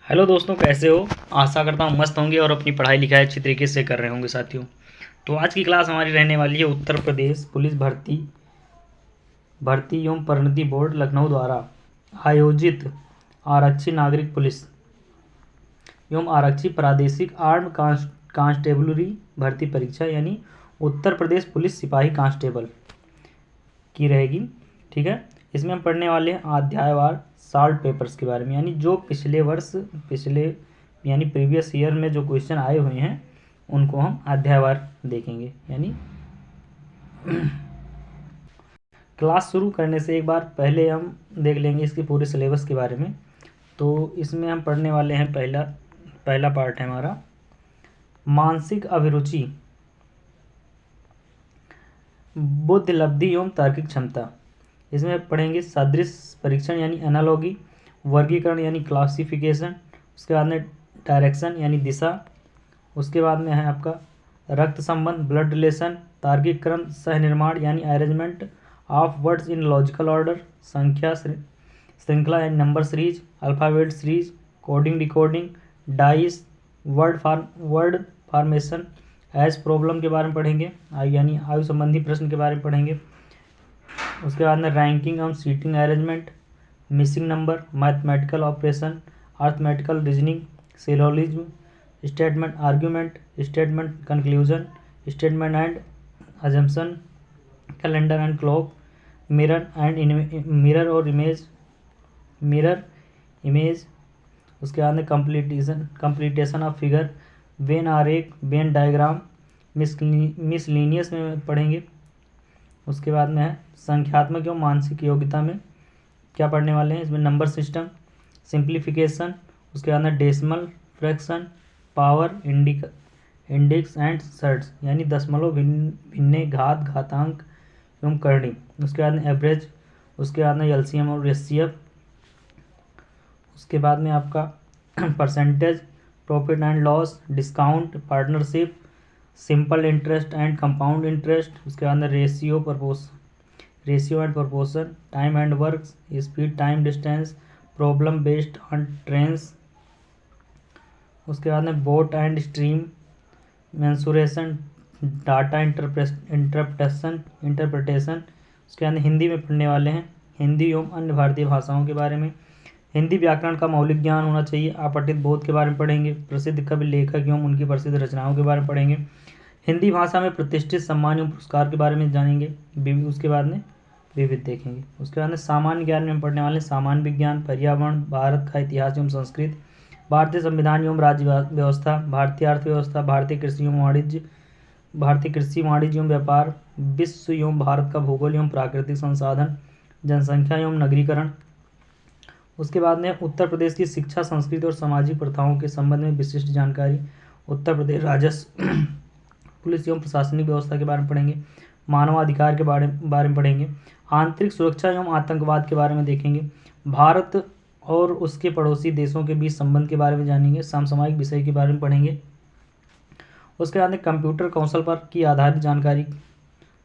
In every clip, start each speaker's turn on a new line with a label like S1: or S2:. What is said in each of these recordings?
S1: Hello दोस्तों, कैसे हो। आशा करता हूँ मस्त होंगे और अपनी पढ़ाई लिखाई अच्छी तरीके से कर रहे होंगे साथियों। तो आज की क्लास हमारी रहने वाली है उत्तर प्रदेश पुलिस भर्ती भर्ती एवं प्रोन्नति बोर्ड लखनऊ द्वारा आयोजित आरक्षी नागरिक पुलिस एवं आरक्षी प्रादेशिक आर्म कांस्टेबलरी भर्ती परीक्षा यानी उत्तर प्रदेश पुलिस सिपाही कांस्टेबल की रहेगी। ठीक है, इसमें हम पढ़ने वाले हैं अध्यायवार सॉल्व पेपर्स के बारे में, यानी जो पिछले यानी प्रीवियस ईयर में जो क्वेश्चन आए हुए हैं उनको हम अध्यायवार देखेंगे। यानी क्लास शुरू करने से एक बार पहले हम देख लेंगे इसके पूरे सिलेबस के बारे में। तो इसमें हम पढ़ने वाले हैं पहला पार्ट है हमारा मानसिक अभिरुचि, बुद्धि लब्धि एवं तार्किक क्षमता। इसमें पढ़ेंगे सदृश परीक्षण यानी एनालॉगी, वर्गीकरण यानी क्लासिफिकेशन, उसके बाद में डायरेक्शन यानी दिशा, उसके बाद में है आपका रक्त संबंध ब्लड रिलेशन, तार्किक क्रम सह निर्माण यानी arrangement of words in logical order, संख्या श्रृंखला यानी number series, alphabet series, coding decoding, dice, word formation, age problem के बारे में पढ़ेंगे, यानी आयु संबंधी प्रश्न के बारे में पढ़ेंगे। उसके बाद में रैंकिंग एवं seating arrangement, missing number, mathematical operation, arithmetical reasoning, syllogism, statement argument, statement conclusion, statement and assumption, calendar and clock, mirror और इमेज। उसके बाद में कंप्लीटेशन ऑफ फिगर, वेन आरेख, वेन डायग्राम, मिसलिनियस में पढ़ेंगे। उसके बाद में है संख्यात्मक एवं मानसिक योग्यता में क्या पढ़ने वाले हैं, इसमें नंबर सिस्टम, सिंप्लीफिकेशन, उसके बाद में decimal fraction, power indices and surds यानी दशमलव, भिन्ने, घात, घातांक एवं करणी। उसके बाद में एवरेज, उसके बाद में एलसीएम और एचसीएफ, उसके बाद में आपका percentage, profit and loss, discount, partnership, simple interest and compound interest, उसके बाद में ratio and proportion, time and work, speed time distance, problem based on trains, उसके बाद में boat and stream, mensuration, data interpretation. उसके बाद हिंदी में पढ़ने वाले हैं हिंदी एवं अन्य भारतीय भाषाओं के बारे में, हिंदी व्याकरण का मौलिक ज्ञान होना चाहिए, आपठित बोध के बारे में पढ़ेंगे, प्रसिद्ध कवि लेखक एवं उनकी प्रसिद्ध रचनाओं के बारे में पढ़ेंगे, हिंदी भाषा में प्रतिष्ठित सम्मान एवं पुरस्कार के बारे में जानेंगे, उसके बाद में विविध देखेंगे। उसके बाद में सामान्य ज्ञान में हम पढ़ने वाले सामान्य विज्ञान, पर्यावरण, भारत का इतिहास एवं संस्कृति, भारतीय संविधान एवं राज्य व्यवस्था, भारतीय अर्थव्यवस्था, भारतीय कृषि वाणिज्य एवं व्यापार, विश्व एवं भारत का भूगोल एवं प्राकृतिक संसाधन, जनसंख्या एवं नगरीकरण। उसके बाद में उत्तर प्रदेश की शिक्षा, संस्कृति और सामाजिक प्रथाओं के संबंध में विशिष्ट जानकारी, उत्तर प्रदेश राजस्व, पुलिस एवं प्रशासनिक व्यवस्था के बारे में पढ़ेंगे, मानवाधिकार के बारे में पढ़ेंगे, आंतरिक सुरक्षा एवं आतंकवाद के बारे में देखेंगे, भारत और उसके पड़ोसी देशों के बीच संबंध के बारे में जानेंगे, समसामयिक विषय के बारे में पढ़ेंगे। उसके बाद में कंप्यूटर कौशल पर की आधारित जानकारी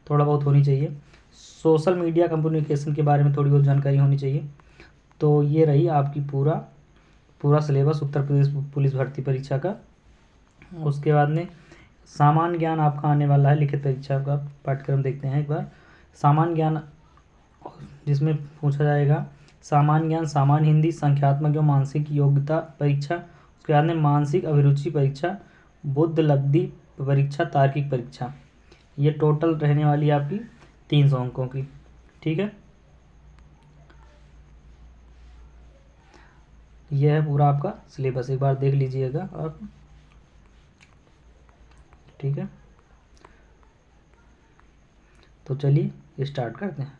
S1: थोड़ा बहुत होनी चाहिए, सोशल मीडिया कम्युनिकेशन के बारे में थोड़ी बहुत जानकारी होनी चाहिए। तो ये रही आपकी पूरा सिलेबस उत्तर प्रदेश पुलिस भर्ती परीक्षा का। उसके बाद में सामान्य ज्ञान आपका आने वाला है, लिखित परीक्षा का पाठ्यक्रम देखते हैं एक बार। सामान्य ज्ञान जिसमें पूछा जाएगा सामान्य ज्ञान, सामान्य हिंदी, संख्यात्मक एवं मानसिक योग्यता परीक्षा, उसके बाद में मानसिक अभिरुचि परीक्षा, बुद्ध लब्धि परीक्षा, तार्किक परीक्षा। ये टोटल रहने वाली है आपकी 300 अंकों की। ठीक है, यह है पूरा आपका सिलेबस, एक बार देख लीजिएगा आप। ठीक है, तो चलिए स्टार्ट करते हैं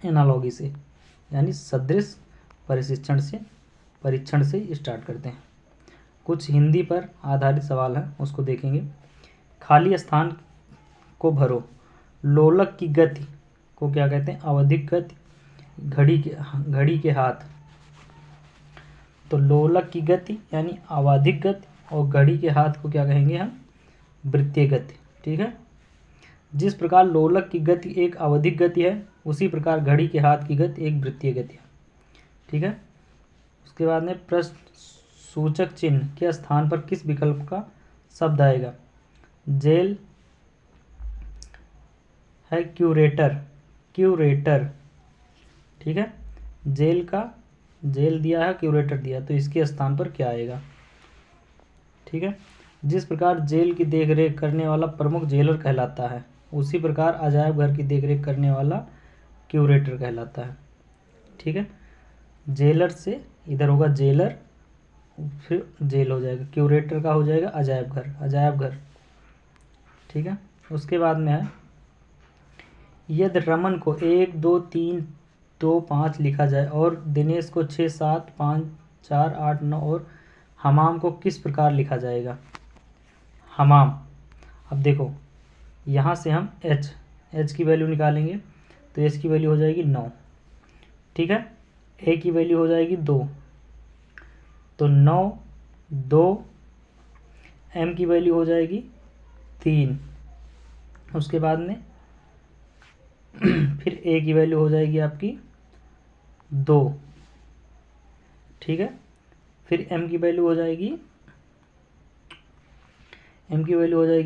S1: एनालॉगी से, यानी सदृश परीक्षण से स्टार्ट करते हैं। कुछ हिंदी पर आधारित सवाल हैं, उसको देखेंगे। खाली स्थान को भरो, लोलक की गति को क्या कहते हैं, आवधिक गति, घड़ी के हाथ। तो लोलक की गति यानी आवधिक गति और घड़ी के हाथ को क्या कहेंगे हम, वृत्तीय गति। ठीक है, जिस प्रकार लोलक की गति एक आवधिक गति है, उसी प्रकार घड़ी के हाथ की गति एक वृत्तीय गति है। ठीक है, उसके बाद में प्रश्न सूचक चिन्ह के स्थान पर किस विकल्प का शब्द आएगा? जेल है क्यूरेटर, क्यूरेटर, ठीक है। जेल का जेल दिया है, क्यूरेटर दिया, तो इसके स्थान पर क्या आएगा? ठीक है। जिस प्रकार जेल की देखरेख करने वाला प्रमुख जेलर कहलाता है, उसी प्रकार अजायब घर की देखरेख करने वाला क्यूरेटर कहलाता है। ठीक है। जेलर से इधर होगा जेलर, फिर जेल हो जाएगा, क्यूरेटर का हो जाएगा अजायब घर, अजायब घर। ठीक है। उसके बाद में है यदि रमन को 1 2 3 2 5 लिखा जाए और दिनेश को 6 7 5 4 8 9 और हमाम को किस प्रकार लिखा जाएगा? हमाम, अब देखो यहाँ से हम एच की वैल्यू निकालेंगे तो एच की वैल्यू हो जाएगी 9, ठीक है। ए की वैल्यू हो जाएगी 2, तो 9 2, एम की वैल्यू हो जाएगी 3, उसके बाद में फिर ए की वैल्यू हो जाएगी आपकी 2, ठीक है। फिर एम की वैल्यू हो जाएगी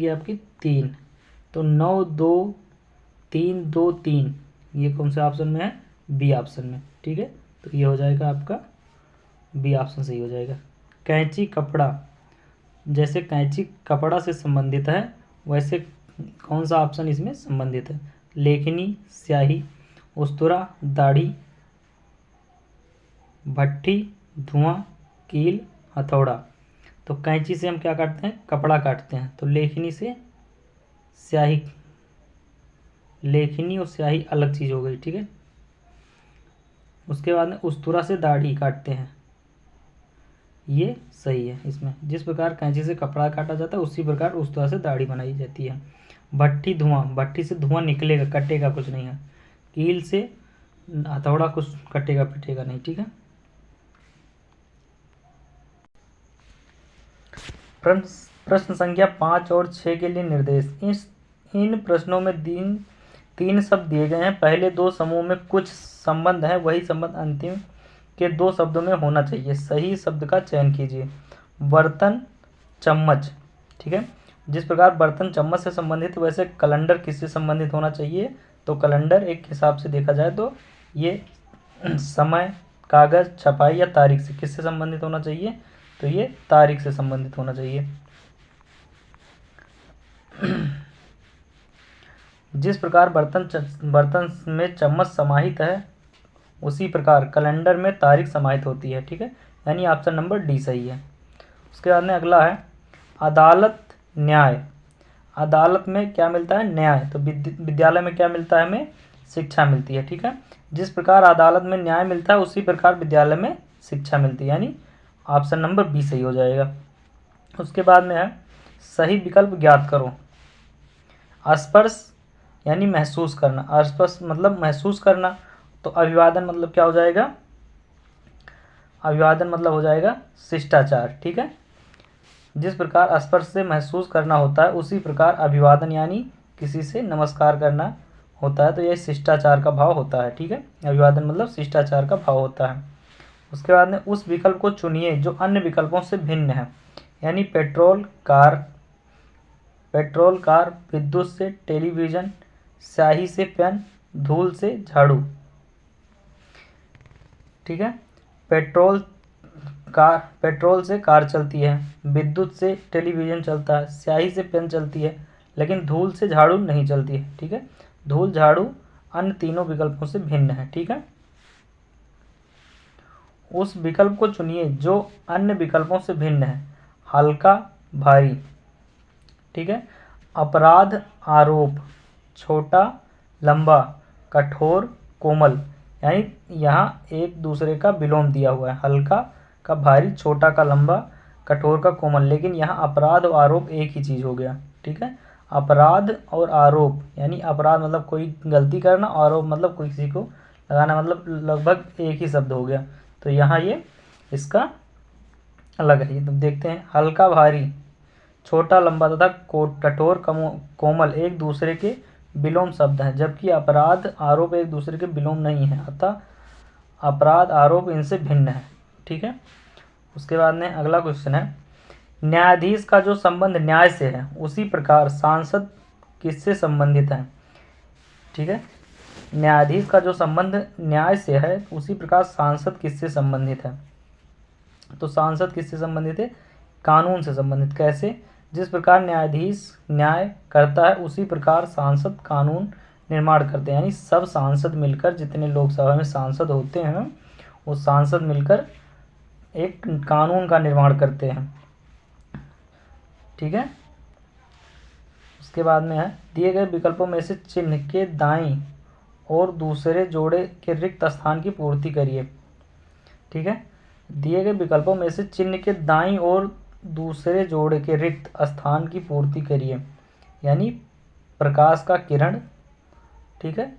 S1: आपकी 3, तो 9 2 3 2 3, ये कौन से ऑप्शन में है? बी ऑप्शन में, ठीक है। तो ये हो जाएगा आपका बी ऑप्शन सही हो जाएगा। कैंची कपड़ा, जैसे कैंची कपड़ा से संबंधित है वैसे कौन सा ऑप्शन इसमें संबंधित है? लेखनी, स्याही, उस्तरा, दाढ़ी, भट्ठी, धुआं, कील, हथौड़ा। तो कैंची से हम क्या काटते हैं? कपड़ा काटते हैं। तो लेखनी से स्याही, लेखनी और स्याही अलग चीज़ हो गई, ठीक है। उसके बाद में उस्तरा से दाढ़ी काटते हैं, ये सही है। इसमें जिस प्रकार कैंची से कपड़ा काटा जाता है उसी प्रकार उस्तरा से दाढ़ी बनाई जाती है। भट्ठी, धुआं, भट्ठी से धुआं निकलेगा, कटेगा कुछ नहीं है। कील से हथौड़ा कुछ कटेगा पिटेगा नहीं, ठीक है। प्रश्न संख्या 5 और 6 के लिए निर्देश। इन प्रश्नों में तीन शब्द दिए गए हैं। पहले 2 समूह में कुछ संबंध है, वही संबंध अंतिम के 2 शब्दों में होना चाहिए। सही शब्द का चयन कीजिए। बर्तन, चम्मच, ठीक है। जिस प्रकार बर्तन चम्मच से संबंधित वैसे कैलेंडर किससे संबंधित होना चाहिए? तो कैलेंडर एक हिसाब से देखा जाए तो ये समय, कागज, छपाई या तारीख से किससे संबंधित होना चाहिए? तो ये तारीख से संबंधित होना चाहिए। जिस प्रकार बर्तन में चम्मच समाहित है उसी प्रकार कैलेंडर में तारीख समाहित होती है, ठीक है। यानी ऑप्शन नंबर डी सही है। उसके बाद में अगला है अदालत, न्याय। अदालत में क्या मिलता है? न्याय। तो विद्यालय में क्या मिलता है? हमें शिक्षा मिलती है, ठीक है। जिस प्रकार अदालत में न्याय मिलता है उसी प्रकार विद्यालय में शिक्षा मिलती है, यानी ऑप्शन नंबर बी सही हो जाएगा। उसके बाद में है सही विकल्प ज्ञात करो। स्पर्श यानी महसूस करना, स्पर्श मतलब महसूस करना, तो अभिवादन मतलब क्या हो जाएगा? अभिवादन मतलब हो जाएगा शिष्टाचार, ठीक है। जिस प्रकार स्पर्श से महसूस करना होता है उसी प्रकार अभिवादन यानी किसी से नमस्कार करना होता है, तो यह शिष्टाचार का भाव होता है, ठीक है। अभिवादन मतलब शिष्टाचार का भाव होता है। उसके बाद में उस विकल्प को चुनिए जो अन्य विकल्पों से भिन्न है, यानी पेट्रोल कार, विद्युत से टेलीविज़न, स्याही से पेन, धूल से झाड़ू, ठीक है। पेट्रोल से कार चलती है, विद्युत से टेलीविज़न चलता है, स्याही से पेन चलती है, लेकिन धूल से झाड़ू नहीं चलती है, ठीक है। धूल, झाड़ू अन्य तीनों विकल्पों से भिन्न है, ठीक है। उस विकल्प को चुनिए जो अन्य विकल्पों से भिन्न है। हल्का, भारी, ठीक है। अपराध, आरोप, छोटा, लंबा, कठोर, कोमल, यानी यहाँ एक दूसरे का विलोम दिया हुआ है। हल्का का भारी, छोटा का लंबा, कठोर का कोमल, लेकिन यहाँ अपराध और आरोप एक ही चीज़ हो गया, ठीक है। अपराध और आरोप, यानी अपराध मतलब कोई गलती करना, आरोप मतलब कोई किसी को लगाना, मतलब लगभग एक ही शब्द हो गया। तो यहाँ ये इसका अलग है। तो देखते हैं, हल्का, भारी, छोटा, लंबा तथा कठोर, कोमल एक दूसरे के विलोम शब्द हैं, जबकि अपराध, आरोप एक दूसरे के विलोम नहीं है, अतः अपराध, आरोप इनसे भिन्न है। ठीक है। उसके बाद में अगला क्वेश्चन है, न्यायाधीश का जो संबंध न्याय से है उसी प्रकार सांसद किससे संबंधित है? ठीक है, न्यायाधीश का जो संबंध न्याय से है उसी प्रकार सांसद किससे संबंधित है? तो सांसद किससे संबंधित है? कानून से संबंधित। कैसे? जिस प्रकार न्यायाधीश न्याय करता है उसी प्रकार सांसद कानून निर्माण करते हैं, यानी सब सांसद मिलकर, जितने लोकसभा में सांसद होते हैं वो सांसद मिलकर एक कानून का निर्माण करते हैं। ठीक है। उसके बाद में है, दिए गए विकल्पों में से चिन्ह के दाईं और दूसरे जोड़े के रिक्त स्थान की पूर्ति करिए। ठीक है, दिए गए विकल्पों में से चिन्ह के दाईं और दूसरे जोड़े के रिक्त स्थान की पूर्ति करिए, यानी प्रकाश का किरण। ठीक है,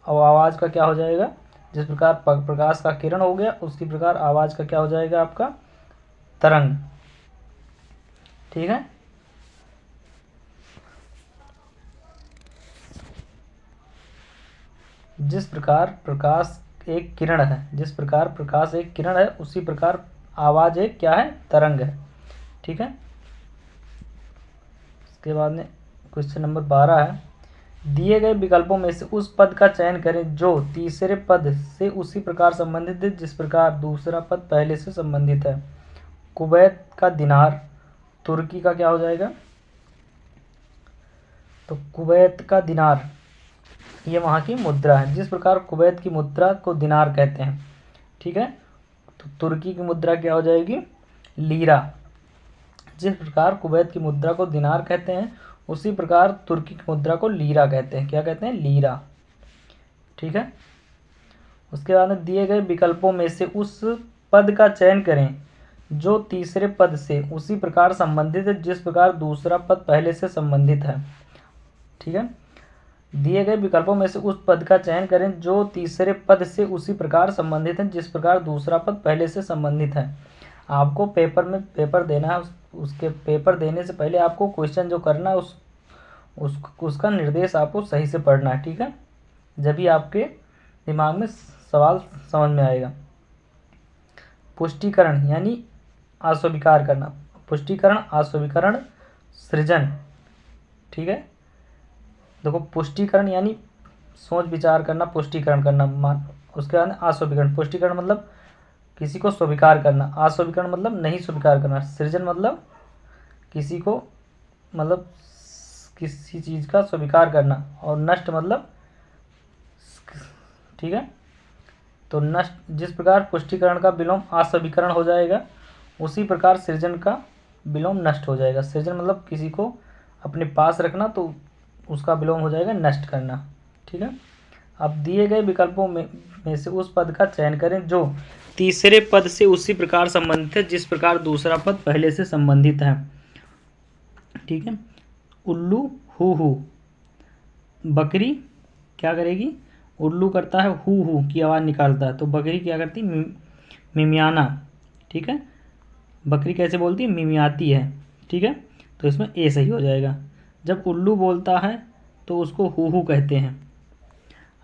S1: और आवाज़ का क्या हो जाएगा? जिस प्रकार प्रकाश का किरण हो गया उसी प्रकार आवाज़ का क्या हो जाएगा? आपका तरंग। ठीक है। जिस प्रकार प्रकाश एक किरण है, जिस प्रकार प्रकाश एक किरण है उसी प्रकार आवाज़ एक क्या है? तरंग है। ठीक है। इसके बाद में क्वेश्चन नंबर 12 है, दिए गए विकल्पों में से उस पद का चयन करें जो तीसरे पद से उसी प्रकार संबंधित है जिस प्रकार दूसरा पद पहले से संबंधित है। कुवैत का दिनार, तुर्की का क्या हो जाएगा? तो कुवैत का दिनार ये वहाँ की मुद्रा है। जिस प्रकार कुवैत की मुद्रा को दिनार कहते हैं, ठीक है, तो तुर्की की मुद्रा क्या हो जाएगी? लीरा। जिस प्रकार कुवैत की मुद्रा को दिनार कहते हैं उसी प्रकार तुर्की की मुद्रा को लीरा कहते हैं। क्या कहते हैं? लीरा। ठीक है। उसके बाद में दिए गए विकल्पों में से उस पद का चयन करें जो तीसरे पद से उसी प्रकार संबंधित है जिस प्रकार दूसरा पद पहले से संबंधित है। ठीक है, दिए गए विकल्पों में से उस पद का चयन करें जो तीसरे पद से उसी प्रकार संबंधित है जिस प्रकार दूसरा पद पहले से संबंधित है। आपको पेपर में पेपर देना है, उसके पेपर देने से पहले आपको क्वेश्चन जो करना है उसका निर्देश आपको सही से पढ़ना है। ठीक है, जब भी आपके दिमाग में सवाल समझ में आएगा। पुष्टिकरण यानी अस्वीकार करना, पुष्टिकरण, अस्वीकरण, सृजन। ठीक है, देखो पुष्टिकरण यानी सोच विचार करना, पुष्टिकरण करना। उसके बाद अस्वीकरण, पुष्टिकरण मतलब किसी को स्वीकार करना, अस्वीकरण मतलब नहीं स्वीकार करना, सृजन मतलब किसी को मतलब किसी चीज़ का स्वीकार करना, और नष्ट मतलब, ठीक है, तो नष्ट। जिस प्रकार पुष्टिकरण का विलोम अस्वीकरण हो जाएगा उसी प्रकार सृजन का विलोम नष्ट हो जाएगा। सृजन मतलब किसी को अपने पास रखना, तो उसका विलोम हो जाएगा नष्ट करना। ठीक है, अब दिए गए विकल्पों में से उस पद का चयन करें जो तीसरे पद से उसी प्रकार संबंधित है जिस प्रकार दूसरा पद पहले से संबंधित है। ठीक है, उल्लू हु, बकरी क्या करेगी? उल्लू करता है हु की आवाज़ निकालता है, तो बकरी क्या करती? मिमियाना। ठीक है, बकरी कैसे बोलती है? मिमियाती है। ठीक है, तो इसमें ए सही हो जाएगा। जब उल्लू बोलता है तो उसको हु कहते हैं,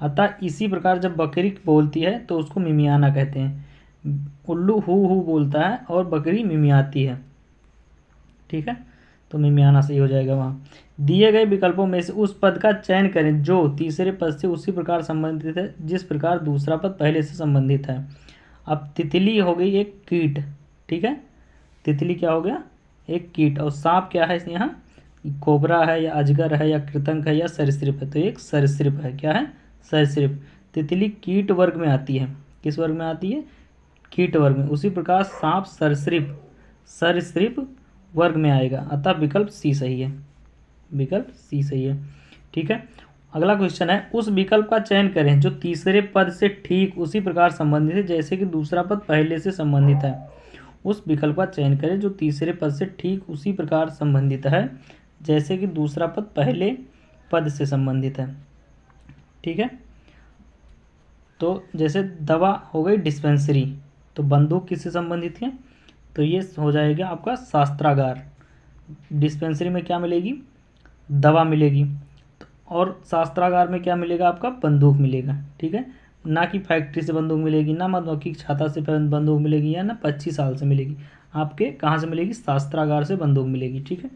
S1: अतः इसी प्रकार जब बकरी बोलती है तो उसको मिमियाना कहते हैं। उल्लू हु बोलता है और बकरी मिमियाती है। ठीक है, तो मिमियाना सही हो जाएगा वहाँ। दिए गए विकल्पों में से उस पद का चयन करें जो तीसरे पद से उसी प्रकार संबंधित है जिस प्रकार दूसरा पद पहले से संबंधित है। अब तितली हो गई एक कीट। ठीक है, तितली क्या हो गया? एक कीट। और सांप क्या है यहाँ? कोबरा है या अजगर है या कृतंक है या सरीसृप है? तो एक सरीसृप है। क्या है? सरीसृप। तितली कीट वर्ग में आती है। किस वर्ग में आती है? कीट वर्ग में। उसी प्रकार सांप सरीसृप वर्ग में आएगा, अतः विकल्प सी सही है। विकल्प सी सही है। ठीक है, अगला क्वेश्चन है, उस विकल्प का चयन करें जो तीसरे पद से ठीक उसी प्रकार संबंधित है जैसे कि दूसरा पद पहले से संबंधित है। उस विकल्प का चयन करें जो तीसरे पद से ठीक उसी प्रकार संबंधित है जैसे कि दूसरा पद पहले पद से संबंधित है। ठीक है, तो जैसे दवा हो गई डिस्पेंसरी, तो बंदूक किससे संबंधित है? तो ये हो जाएगा आपका शस्त्रागार। डिस्पेंसरी में क्या मिलेगी? दवा मिलेगी, और शस्त्रागार में क्या मिलेगा? आपका बंदूक मिलेगा। ठीक है, ना कि फैक्ट्री से बंदूक मिलेगी, ना मधुमक्खी की छाता से बंदूक मिलेगी, या ना 25 साल से मिलेगी। आपके कहाँ से मिलेगी? शास्त्रागार से बंदूक मिलेगी। ठीक है,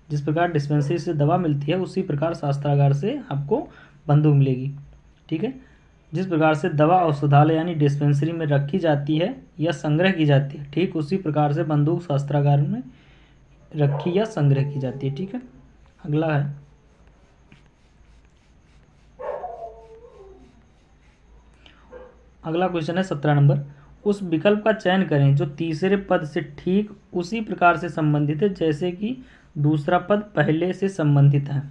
S1: जिस प्रकार डिस्पेंसरी से दवा मिलती है उसी प्रकार शास्त्रागार से आपको बंदूक मिलेगी। ठीक है, जिस प्रकार से दवा औषधालय यानी डिस्पेंसरी में रखी जाती है या संग्रह की जाती है, ठीक उसी प्रकार से बंदूक शास्त्रागार में रखी या संग्रह की जाती है। ठीक है, अगला है अगला क्वेश्चन है 17 नंबर। उस विकल्प का चयन करें जो तीसरे पद से ठीक उसी प्रकार से संबंधित है जैसे कि दूसरा पद पहले से संबंधित है।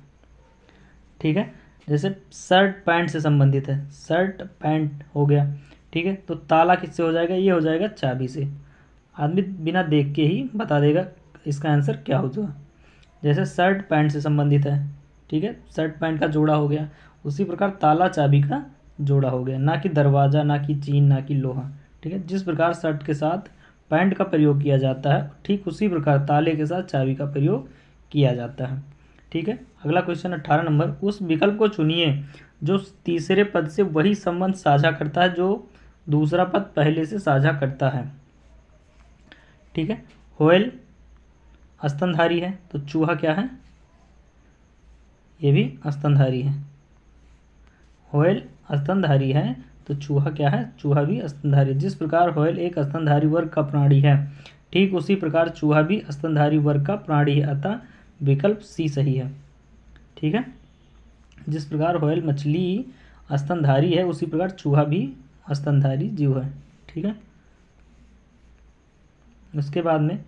S1: ठीक है, जैसे शर्ट पैंट से संबंधित है, शर्ट पैंट हो गया। ठीक है, तो ताला किससे हो जाएगा? ये हो जाएगा चाबी से। आदमी बिना देख के ही बता देगा इसका आंसर क्या होगा। जैसे शर्ट पैंट से संबंधित है, ठीक है, शर्ट पैंट का जोड़ा हो गया, उसी प्रकार ताला चाबी का जोड़ा हो गया, ना कि दरवाज़ा, ना कि चीन, ना कि लोहा। ठीक है, जिस प्रकार शर्ट के साथ पैंट का प्रयोग किया जाता है ठीक उसी प्रकार ताले के साथ चाबी का प्रयोग किया जाता है। ठीक है, अगला क्वेश्चन 18 नंबर। उस विकल्प को चुनिए जो तीसरे पद से वही संबंध साझा करता है जो दूसरा पद पहले से साझा करता है। ठीक है, होयल स्तनधारी है तो चूहा क्या है? ये भी स्तनधारी है। होयल स्तनधारी है तो चूहा क्या है? चूहा भी स्तनधारी। जिस प्रकार होयल एक स्तनधारी वर्ग का प्राणी है ठीक उसी प्रकार चूहा भी स्तनधारी वर्ग का प्राणी है, अतः विकल्प सी सही है। ठीक है, जिस प्रकार होयल मछली स्तनधारी है उसी प्रकार चूहा भी स्तनधारी जीव है। ठीक है, उसके बाद में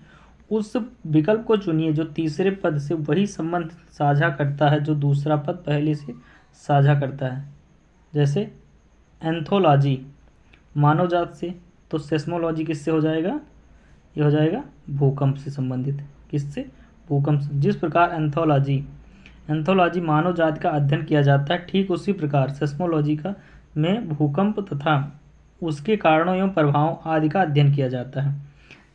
S1: उस विकल्प को चुनिए जो तीसरे पद से वही संबंध साझा करता है जो दूसरा पद पहले से साझा करता है। जैसे एंथोलॉजी मानव जात से, तो सेस्मोलॉजी किससे हो जाएगा? ये हो जाएगा भूकंप से संबंधित। किससे? भूकंप से। जिस प्रकार एंथोलॉजी मानव जाति का अध्ययन किया जाता है ठीक उसी प्रकार सेस्मोलॉजी का में भूकंप तथा उसके कारणों एवं प्रभावों आदि का अध्ययन किया जाता है।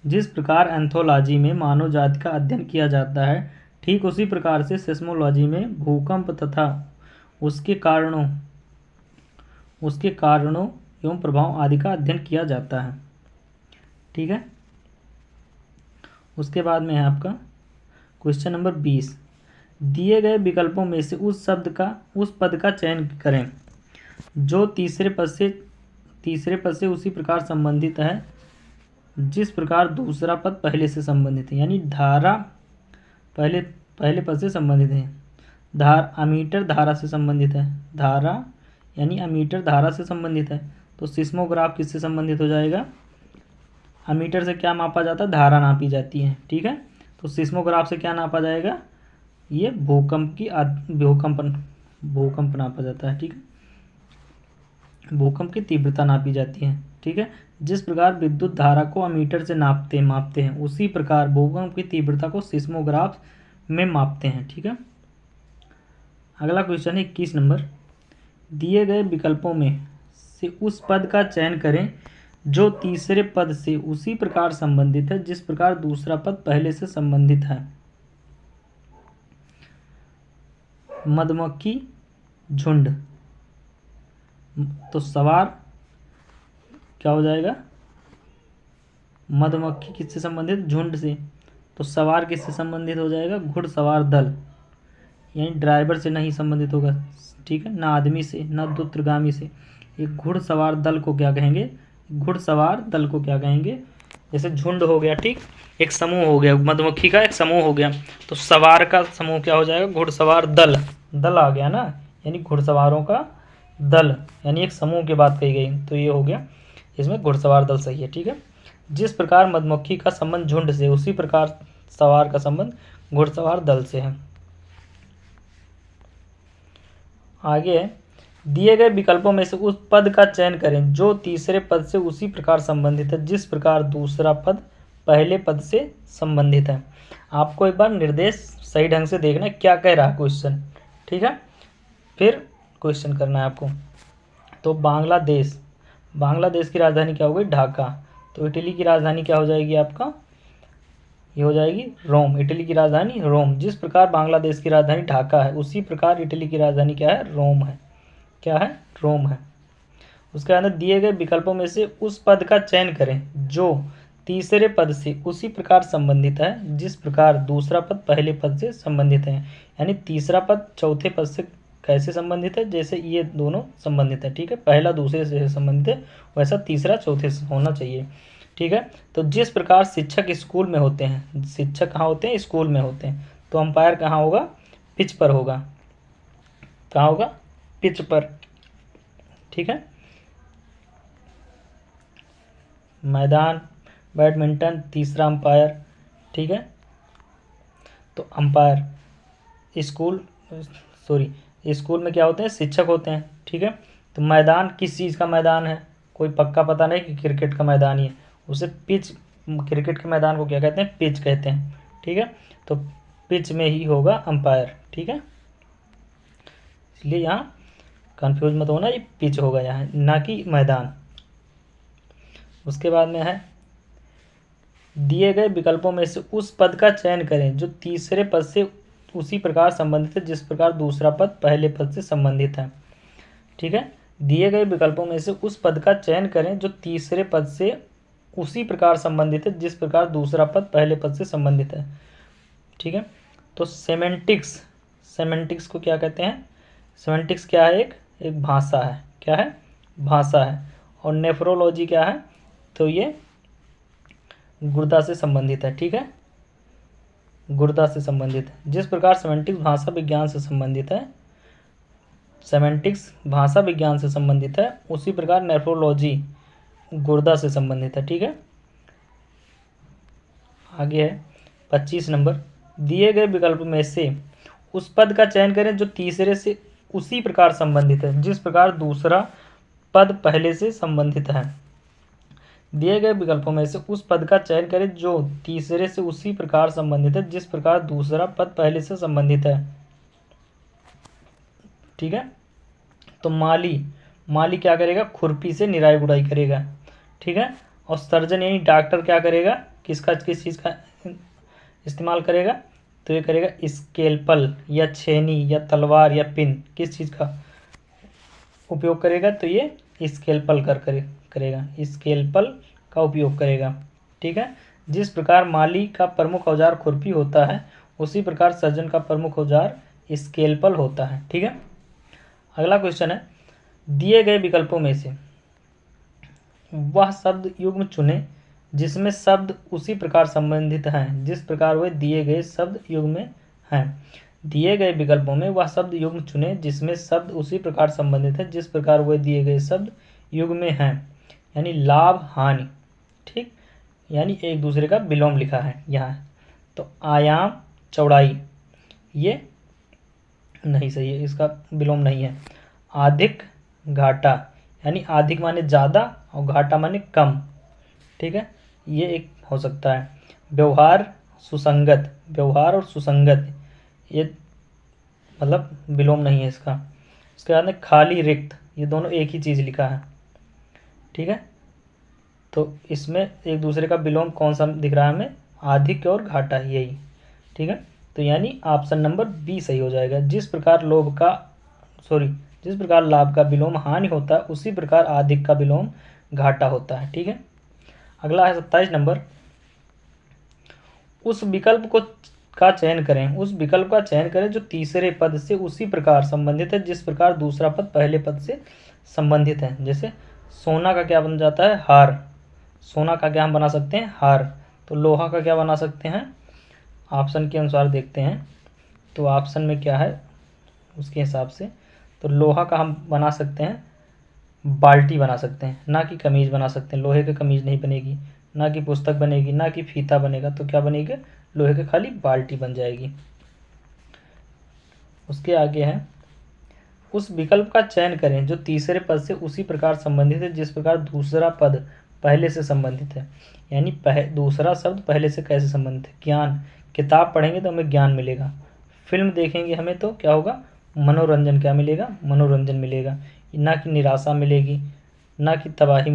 S1: जिस प्रकार एंथोलॉजी में मानव जाति का अध्ययन किया जाता है ठीक उसी प्रकार से सेस्मोलॉजी में भूकंप तथा उसके कारणों एवं प्रभाव आदि का अध्ययन किया जाता है। ठीक है, उसके बाद में है आपका क्वेश्चन नंबर 20। दिए गए विकल्पों में से उस पद का चयन करें जो तीसरे पद से उसी प्रकार संबंधित है जिस प्रकार दूसरा पद पहले से संबंधित है। यानी धारा पहले पद से संबंधित है। अमीटर धारा से संबंधित है। धारा यानी अमीटर धारा से संबंधित है तो सिस्मोग्राफ किससे संबंधित हो जाएगा? अमीटर से क्या मापा जाता है? धारा नापी जाती है। ठीक है, तो सिस्मोग्राफ से क्या नापा जाएगा? ये भूकंप नापा जाता है। ठीक है, भूकंप की तीव्रता नापी जाती है। ठीक है, जिस प्रकार विद्युत धारा को अमीटर से मापते हैं उसी प्रकार भूकंप की तीव्रता को सिस्मोग्राफ में मापते हैं। ठीक है, अगला क्वेश्चन है 21 नंबर। दिए गए विकल्पों में से उस पद का चयन करें जो तीसरे पद से उसी प्रकार संबंधित है जिस प्रकार दूसरा पद पहले से संबंधित है। मधुमक्खी झुंड, तो सवार क्या हो जाएगा? मधुमक्खी किससे संबंधित? झुंड से। तो सवार किससे संबंधित हो जाएगा? घुड़सवार दल, यानी ड्राइवर से नहीं संबंधित होगा। ठीक है, ना आदमी से ना दूरगामी से। एक घुड़सवार दल को क्या कहेंगे? जैसे झुंड हो गया, ठीक, एक समूह हो गया, मधुमक्खी का एक समूह हो गया, तो सवार का समूह क्या हो जाएगा? घुड़सवार दल आ गया ना, यानी घुड़सवारों का दल, यानी एक समूह की बात कही गई, तो ये हो गया, इसमें घुड़सवार दल सही है। ठीक है, जिस प्रकार मधुमक्खी का संबंध झुंड से उसी प्रकार सवार का संबंध घुड़सवार दल से है। आगे दिए गए विकल्पों में से उस पद का चयन करें जो तीसरे पद से उसी प्रकार संबंधित है जिस प्रकार दूसरा पद पहले पद से संबंधित है। आपको एक बार निर्देश सही ढंग से देखना है क्या कह रहा है क्वेश्चन। ठीक है, फिर क्वेश्चन करना है आपको। तो बांग्लादेश की राजधानी क्या हो गई? ढाका। तो इटली की राजधानी क्या हो जाएगी आपका? ये हो जाएगी रोम। इटली की राजधानी रोम। जिस प्रकार बांग्लादेश की राजधानी ढाका है उसी प्रकार इटली की राजधानी क्या है? रोम है। क्या है? रोम है। उसके अंदर दिए गए विकल्पों में से उस पद का चयन करें जो तीसरे पद से उसी प्रकार संबंधित है जिस प्रकार दूसरा पद पहले पद से संबंधित है। यानी तीसरा पद चौथे पद से कैसे संबंधित है, जैसे ये दोनों संबंधित है, ठीक है, पहला दूसरे से संबंधित है वैसा तीसरा चौथे से होना चाहिए, ठीक है। तो जिस प्रकार शिक्षक स्कूल में होते हैं, शिक्षक कहाँ होते हैं, स्कूल में होते हैं, तो अंपायर कहाँ होगा, पिच पर होगा, कहाँ होगा, पिच पर, ठीक है। मैदान बैडमिंटन तीसरा अंपायर, ठीक है। तो अंपायर स्कूल में क्या होते हैं, शिक्षक होते हैं, ठीक है। तो मैदान किस चीज़ का मैदान है, कोई पक्का पता नहीं कि क्रिकेट का मैदान ही है, उसे पिच, क्रिकेट के मैदान को क्या कहते हैं, पिच कहते हैं, ठीक है। तो पिच में ही होगा अंपायर, ठीक है, इसलिए यहाँ कंफ्यूज मत होना, ये पिच होगा यहाँ, ना कि मैदान। उसके बाद में है दिए गए विकल्पों में से उस पद का चयन करें जो तीसरे पद से उसी प्रकार संबंधित है जिस प्रकार दूसरा पद पहले पद से संबंधित है, ठीक है। दिए गए विकल्पों में से उस पद का चयन करें जो तीसरे पद से उसी प्रकार संबंधित है जिस प्रकार दूसरा पद पहले पद से संबंधित है, ठीक है। तो सेमेंटिक्स को क्या कहते हैं, सेमेंटिक्स क्या है, एक भाषा है, क्या है, भाषा है। और नेफ्रोलॉजी क्या है, तो ये गुर्दा से संबंधित है, ठीक है, गुर्दा से संबंधित है। जिस प्रकार सेमेंटिक्स भाषा विज्ञान से संबंधित है, सेमेंटिक्स भाषा विज्ञान से संबंधित है, उसी प्रकार नेफ्रोलॉजी गुर्दा से संबंधित है, ठीक है। आगे है 25 नंबर, दिए गए विकल्प में से उस पद का चयन करें जो तीसरे से उसी प्रकार संबंधित है जिस प्रकार दूसरा पद पहले से संबंधित है। दिए गए विकल्पों में से उस पद का चयन करें जो तीसरे से उसी प्रकार संबंधित है जिस प्रकार दूसरा पद पहले से संबंधित है, ठीक है। तो माली क्या करेगा, खुरपी से निराई गुड़ाई करेगा, ठीक है। और सर्जन यानी डॉक्टर क्या करेगा, किस चीज़ का इस्तेमाल करेगा, तो ये करेगा स्केलपल या छेनी या तलवार या पिन, किस चीज़ का उपयोग करेगा, तो ये स्केलपल करेगा, स्केलपल का उपयोग करेगा, ठीक है। जिस प्रकार माली का प्रमुख औजार खुरपी होता है उसी प्रकार सर्जन का प्रमुख औजार स्केलपल होता है, ठीक है। अगला क्वेश्चन है, दिए गए विकल्पों में से वह शब्द युग्म चुने जिसमें शब्द उसी प्रकार संबंधित हैं जिस प्रकार वे दिए गए शब्द युग्म में हैं। दिए गए विकल्पों में वह शब्द युग्म चुने जिसमें शब्द उसी प्रकार संबंधित है जिस प्रकार वे दिए गए शब्द युग्म में हैं। यानी लाभ हानि, ठीक, यानी एक दूसरे का विलोम लिखा है यहाँ। तो आयाम चौड़ाई ये नहीं सही है, इसका विलोम नहीं है। अधिक घाटा, यानी अधिक माने ज़्यादा और घाटा माने कम, ठीक है, ये एक हो सकता है। व्यवहार और सुसंगत ये मतलब विलोम नहीं है इसका। उसके बाद में खाली रिक्त, ये दोनों एक ही चीज़ लिखा है, ठीक है। तो इसमें एक दूसरे का विलोम कौन सा दिख रहा है हमें, अधिक और घाटा, यही, ठीक है। तो यानी ऑप्शन नंबर बी सही हो जाएगा। जिस प्रकार लाभ का विलोम हानि होता है उसी प्रकार अधिक का विलोम घाटा होता है, ठीक है। अगला है 27 नंबर, उस विकल्प का चयन करें जो तीसरे पद से उसी प्रकार संबंधित है जिस प्रकार दूसरा पद पहले पद से संबंधित है। जैसे सोना का क्या बन जाता है, हार, सोना का क्या हम बना सकते हैं, हार। तो लोहा का क्या बना सकते हैं, ऑप्शन के अनुसार देखते हैं तो ऑप्शन में क्या है उसके हिसाब से, तो लोहा का हम बना सकते हैं बाल्टी बना सकते हैं, ना कि कमीज बना सकते हैं। लोहे की कमीज नहीं बनेगी, ना कि पुस्तक बनेगी, ना कि फीता बनेगा, तो क्या बनेगी, लोहे की खाली बाल्टी बन जाएगी। उसके आगे है, उस विकल्प का चयन करें जो तीसरे पद से उसी प्रकार संबंधित है जिस प्रकार दूसरा पद पहले से संबंधित है। यानी दूसरा शब्द पहले से कैसे संबंधित है, ज्ञान, किताब पढ़ेंगे तो हमें ज्ञान मिलेगा, फिल्म देखेंगे हमें तो क्या होगा, मनोरंजन, क्या मिलेगा, मनोरंजन मिलेगा, ना कि निराशा मिलेगी, ना कि तबाही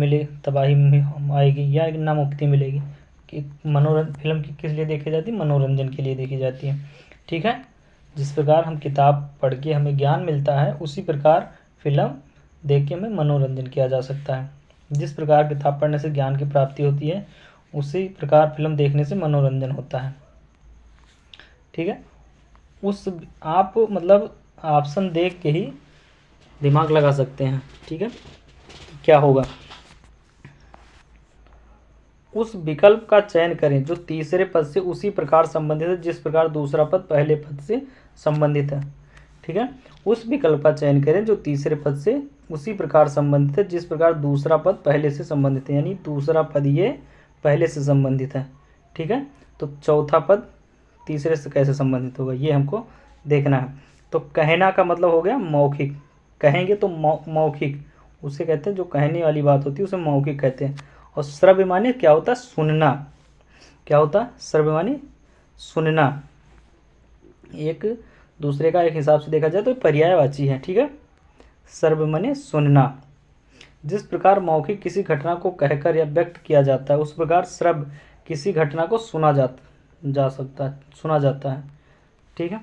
S1: आएगी, या ना मुक्ति मिलेगी। कि फिल्म किस लिए देखी जाती है, मनोरंजन के लिए देखी जाती है, ठीक है। जिस प्रकार हम किताब पढ़ के हमें ज्ञान मिलता है उसी प्रकार फिल्म देख के हमें मनोरंजन किया जा सकता है। जिस प्रकार किताब पढ़ने से ज्ञान की प्राप्ति होती है, उसी प्रकार फिल्म देखने से मनोरंजन होता है। ठीक है, उस आप मतलब ऑप्शन देख के ही दिमाग लगा सकते हैं। ठीक है, क्या होगा, उस विकल्प का चयन करें जो तीसरे पद से उसी प्रकार संबंधित है जिस प्रकार दूसरा पद पहले पद से संबंधित है। ठीक है, उस विकल्प का चयन करें जो तीसरे पद से उसी प्रकार संबंधित है जिस प्रकार दूसरा पद पहले से संबंधित है, यानी दूसरा पद ये पहले से संबंधित है। ठीक है, तो चौथा पद तीसरे से कैसे संबंधित होगा ये हमको देखना है। तो कहना का मतलब हो गया मौखिक, कहेंगे तो मौखिक उसे कहते हैं, जो कहने वाली बात होती है उसे मौखिक कहते हैं। और श्रव्य माने क्या होता है, सुनना। क्या होता है, श्रव्य माने सुनना। एक दूसरे का एक हिसाब से देखा जाए तो पर्यायवाची है। ठीक है, श्रव्य माने सुनना। जिस प्रकार मौखिक किसी घटना को कहकर या व्यक्त किया जाता है, उस प्रकार श्रव्य किसी घटना को सुना जाता है। ठीक है,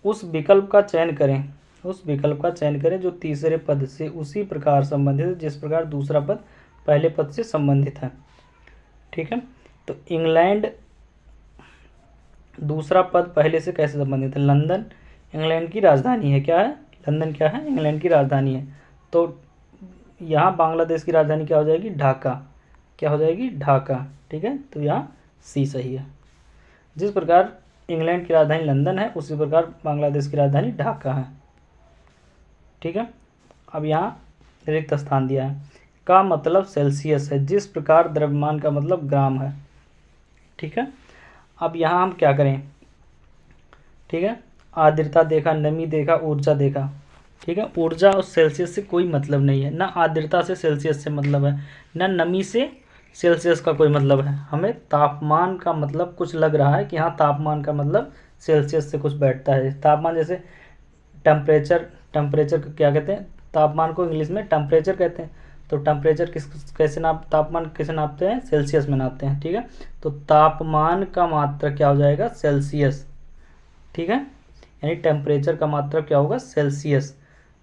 S1: उस विकल्प का चयन करें जो तीसरे पद से उसी प्रकार संबंधित है जिस प्रकार दूसरा पद पहले पद से संबंधित है। ठीक है, तो इंग्लैंड दूसरा पद पहले से कैसे संबंधित है, लंदन इंग्लैंड की राजधानी है। क्या है, लंदन क्या है, इंग्लैंड की राजधानी है। तो यहाँ बांग्लादेश की राजधानी क्या हो जाएगी, ढाका। क्या हो जाएगी, ढाका। ठीक है, तो यहाँ सी सही है। जिस प्रकार इंग्लैंड की राजधानी लंदन है, उसी प्रकार बांग्लादेश की राजधानी ढाका है। ठीक है, अब यहाँ रिक्त स्थान दिया है। का मतलब सेल्सियस है, जिस प्रकार द्रव्यमान का मतलब ग्राम है। ठीक है, अब यहाँ हम क्या करें। ठीक है, आर्द्रता देखा, नमी देखा, ऊर्जा देखा। ठीक है, ऊर्जा और सेल्सियस से कोई मतलब नहीं है, ना आर्द्रता से सेल्सियस से मतलब है, ना नमी से सेल्सियस का कोई मतलब है। हमें तापमान का मतलब कुछ लग रहा है कि हाँ तापमान का मतलब सेल्सियस से कुछ बैठता है। तापमान जैसे टेम्परेचर को क्या कहते हैं, तापमान को इंग्लिश में टेम्परेचर कहते हैं। तो टेम्परेचर तापमान कैसे नापते हैं, सेल्सियस में नापते हैं। ठीक है, तो तापमान का मात्रक क्या हो जाएगा, सेल्सियस। ठीक है, यानी टेम्परेचर का मात्रक क्या होगा, सेल्सियस।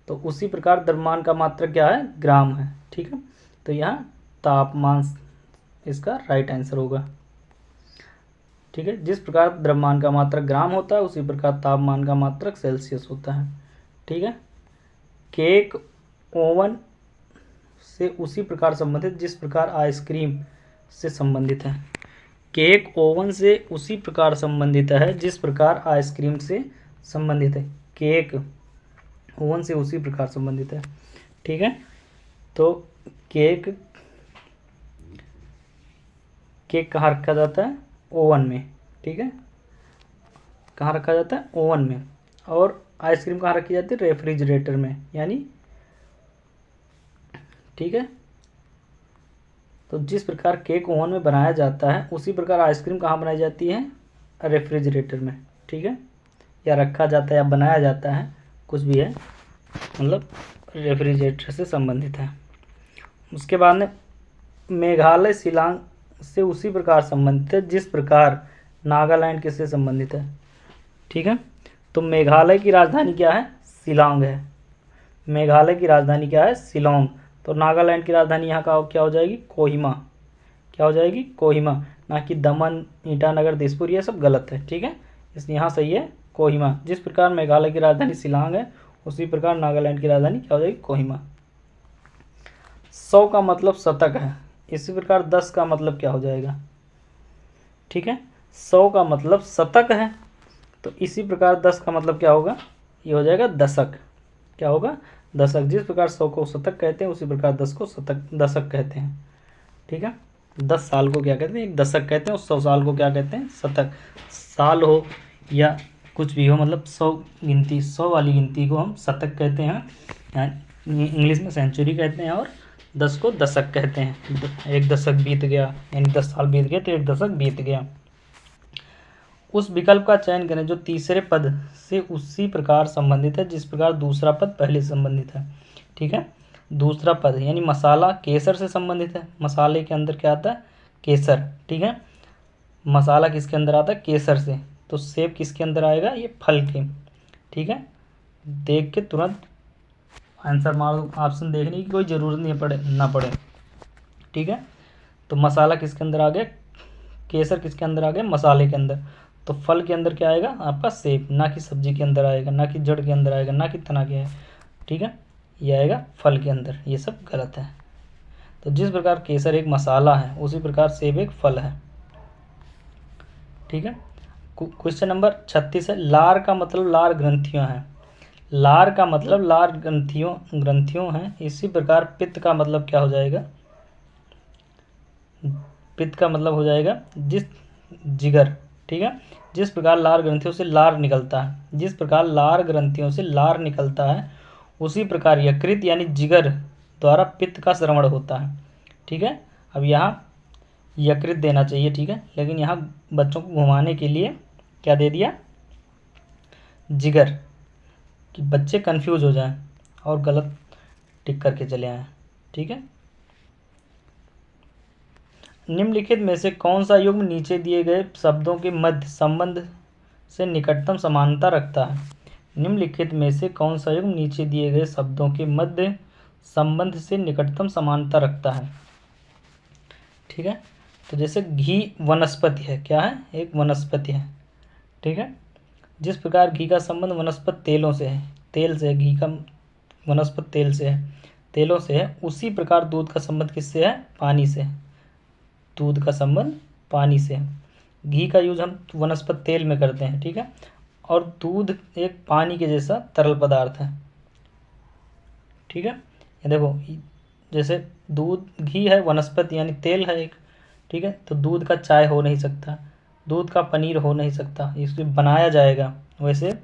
S1: तो उसी प्रकार द्रव्यमान का मात्रक क्या है, ग्राम है। ठीक है, तो यहाँ तापमान इसका राइट आंसर होगा। ठीक है, जिस प्रकार द्रव्यमान का मात्रक ग्राम होता है, उसी प्रकार तापमान का मात्रक सेल्सियस होता है। ठीक है, केक ओवन से उसी प्रकार संबंधित जिस प्रकार आइसक्रीम से संबंधित है। केक ओवन से उसी प्रकार संबंधित है जिस प्रकार आइसक्रीम से संबंधित है। केक ओवन से उसी प्रकार संबंधित है। ठीक है, तो केक कहाँ रखा जाता है, ओवन में। ठीक है, कहाँ रखा जाता है, ओवन में। और आइसक्रीम कहाँ रखी जाती है, रेफ्रिजरेटर में, यानी। ठीक है, तो जिस प्रकार केक ओवन में बनाया जाता है, उसी प्रकार आइसक्रीम कहाँ बनाई जाती है, रेफ्रिजरेटर में। ठीक है, या रखा जाता है या बनाया जाता है, कुछ भी है, मतलब रेफ्रिजरेटर से संबंधित है। उसके बाद में मेघालय शिलांग से उसी प्रकार संबंधित है जिस प्रकार नागालैंड किससे संबंधित है। ठीक है, तो मेघालय की राजधानी क्या है, शिलांग है। मेघालय की राजधानी क्या है, शिलांग। तो नागालैंड की राजधानी यहाँ का क्या हो जाएगी, कोहिमा। क्या हो जाएगी, कोहिमा। ना कि दमन, ईटानगर, दिसपुर, ये सब गलत है। ठीक है, इसलिए यहाँ सही है कोहिमा। जिस प्रकार मेघालय की राजधानी शिलांग है, उसी प्रकार नागालैंड की राजधानी क्या हो जाएगी, कोहिमा। 100 का मतलब शतक है, इसी प्रकार 10 का मतलब क्या हो जाएगा। ठीक है, 100 का मतलब शतक है, तो इसी प्रकार 10 का मतलब क्या होगा, ये हो जाएगा दशक। क्या होगा, दशक। जिस प्रकार 100 को शतक कहते हैं, उसी प्रकार 10 को दशक कहते हैं। ठीक है, 10 साल को क्या कहते हैं, एक दशक कहते हैं। और 100 साल को क्या कहते हैं, शतक। साल हो या कुछ भी हो, मतलब 100 वाली गिनती को हम शतक कहते हैं, इंग्लिश में सेंचुरी कहते हैं। और 10 को दशक कहते हैं। एक दशक बीत गया, यानी 10 साल बीत गए तो एक दशक बीत गया। उस विकल्प का चयन करें जो तीसरे पद से उसी प्रकार संबंधित है जिस प्रकार दूसरा पद पहले से संबंधित है। ठीक है, दूसरा पद यानी मसाला केसर से संबंधित है। मसाले के अंदर क्या आता है, केसर। ठीक है, मसाला किसके अंदर आता है, केसर से। तो सेब किसके अंदर आएगा, ये फल के। ठीक है, देख के तुरंत आंसर मारो, ऑप्शन देखने की कोई ज़रूरत नहीं पड़े। ठीक है, तो मसाला किसके अंदर आ गया, केसर किसके अंदर आ गया, मसाले के अंदर। तो फल के अंदर क्या आएगा आपका, सेब, ना कि सब्जी के अंदर आएगा, ना कि जड़ के अंदर आएगा, ना कि तना के है। ठीक है, ये आएगा फल के अंदर, ये सब गलत है। तो जिस प्रकार केसर एक मसाला है उसी प्रकार सेब एक फल है। ठीक है, क्वेश्चन नंबर 36 है, लार का मतलब लार ग्रंथियां हैं। लार का मतलब लार ग्रंथियों हैं। इसी प्रकार पित्त का मतलब क्या हो जाएगा, पित्त का मतलब हो जाएगा जिगर। ठीक है, जिस प्रकार लार ग्रंथियों से लार निकलता है, जिस प्रकार लार ग्रंथियों से लार निकलता है उसी प्रकार यकृत यानी जिगर द्वारा पित्त का श्रवण होता है। ठीक है, अब यहाँ यकृत देना चाहिए। ठीक है, लेकिन यहाँ बच्चों को घुमाने के लिए क्या दे दिया, जिगर, कि बच्चे कंफ्यूज हो जाएं और गलत टिक करके चले आएँ। ठीक है, निम्नलिखित में से कौन सा युग्म नीचे दिए गए शब्दों के मध्य संबंध से निकटतम समानता रखता है। निम्नलिखित में से कौन सा युग्म नीचे दिए गए शब्दों के मध्य संबंध से निकटतम समानता रखता है। ठीक है, तो जैसे घी वनस्पति है, क्या है, एक वनस्पति है। ठीक है, जिस प्रकार घी का संबंध वनस्पति तेलों से है, तेल से, घी का वनस्पति तेल से है, तेलों से है, उसी प्रकार दूध का संबंध किससे है, पानी से। दूध का संबंध पानी से है। घी का यूज हम वनस्पति तेल में करते हैं। ठीक है, और दूध एक पानी के जैसा तरल पदार्थ है। ठीक है, ये देखो, जैसे दूध, घी है वनस्पति यानी तेल है एक। ठीक है, तो दूध का चाय हो नहीं सकता, दूध का पनीर हो नहीं सकता, इसको बनाया जाएगा, वैसे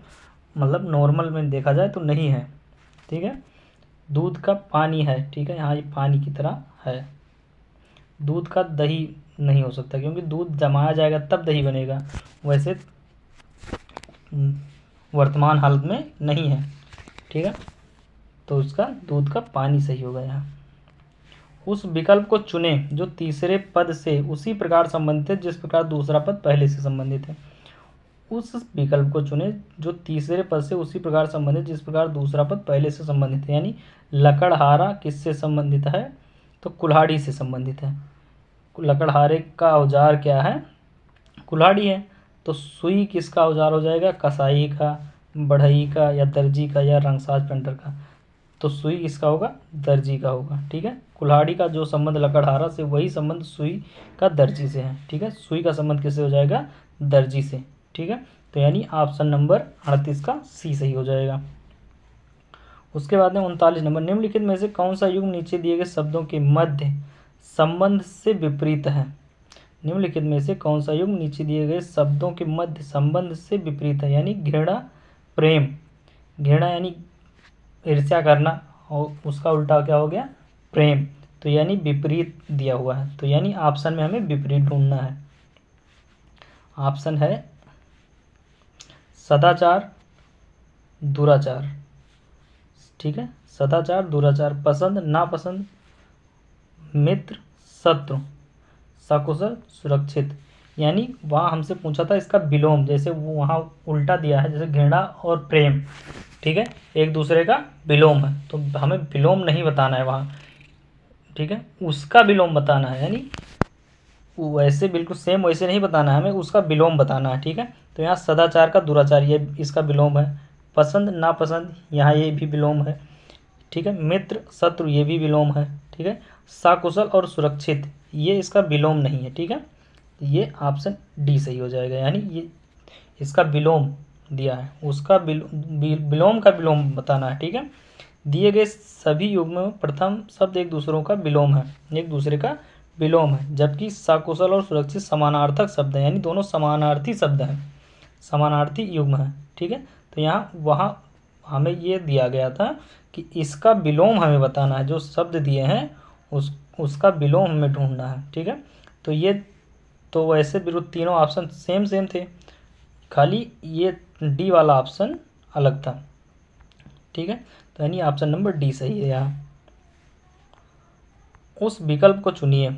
S1: मतलब नॉर्मल में देखा जाए तो नहीं है। ठीक है, दूध का पानी है। ठीक है, यहाँ ये पानी की तरह है। दूध का दही नहीं हो सकता क्योंकि दूध जमाया जाएगा तब दही बनेगा, वैसे वर्तमान हालत में नहीं है। ठीक है, तो उसका दूध का पानी सही होगा यहाँ। उस विकल्प को चुने जो तीसरे पद से उसी प्रकार संबंधित है जिस प्रकार दूसरा पद पहले से संबंधित है। उस विकल्प को चुने जो तीसरे पद से उसी प्रकार संबंधित जिस प्रकार दूसरा पद पहले से संबंधित है। यानी लकड़हारा किससे संबंधित है, तो कुल्हाड़ी से संबंधित है। लकड़हारे का औजार क्या है, कुल्हाड़ी है। तो सुई किसका औजार हो जाएगा, कसाई का, बढ़ई का, या दर्जी का, या रंगसाज पेंटर का। तो सुई किसका होगा, दर्जी का होगा। ठीक है, कुल्हाड़ी का जो संबंध लकड़हारा से वही संबंध सुई का दर्जी से है। ठीक है, सुई का संबंध किससे हो जाएगा, दर्जी से। ठीक है, तो यानी ऑप्शन नंबर 38 का सी सही हो जाएगा। उसके बाद में 39 नंबर, निम्नलिखित में से कौन सा युग्म नीचे दिए गए शब्दों के मध्य संबंध से विपरीत है। निम्नलिखित में से कौन सा युग्म नीचे दिए गए शब्दों के मध्य संबंध से विपरीत है। यानी घृणा प्रेम, घृणा यानी ईर्ष्या करना और उसका उल्टा क्या हो गया, प्रेम। तो यानी विपरीत दिया हुआ है, तो यानी ऑप्शन में हमें विपरीत ढूंढना है। ऑप्शन है सदाचार दुराचार। ठीक है, सदाचार दुराचार, पसंद नापसंद, मित्र शत्रु, सकुशल सुरक्षित। यानी वहाँ हमसे पूछा था इसका विलोम, जैसे वो वहाँ उल्टा दिया है, जैसे घृणा और प्रेम, ठीक है, एक दूसरे का विलोम है, तो हमें विलोम नहीं बताना है वहाँ। ठीक है, उसका विलोम बताना है, यानी वैसे बिल्कुल सेम वैसे नहीं बताना है हमें, उसका विलोम बताना है। ठीक है, तो यहाँ सदाचार का दुराचार ये इसका विलोम है, पसंद नापसंद यहाँ ये भी विलोम है। ठीक है, मित्र शत्रु ये भी विलोम है। ठीक है, सकुशल और सुरक्षित ये इसका विलोम नहीं है। ठीक है, ये ऑप्शन डी सही हो जाएगा, यानी ये इसका विलोम दिया है, उसका विलोम का विलोम बताना है। ठीक है, दिए गए सभी युग्मों में प्रथम शब्द एक दूसरों का विलोम है, एक दूसरे का विलोम है, जबकि सकुशल और सुरक्षित समानार्थक शब्द हैं, यानी दोनों समानार्थी शब्द हैं, समानार्थी युग्म है। ठीक है, तो यहाँ वहाँ हमें ये दिया गया था कि इसका विलोम हमें बताना है, जो शब्द दिए हैं उसका विलोम हमें ढूंढना है। ठीक है, तो ये तो वैसे विरुद्ध तीनों ऑप्शन सेम सेम थे, खाली ये डी वाला ऑप्शन अलग था। ठीक है, तो यानी ऑप्शन नंबर डी सही है यहाँ। उस विकल्प को चुनिए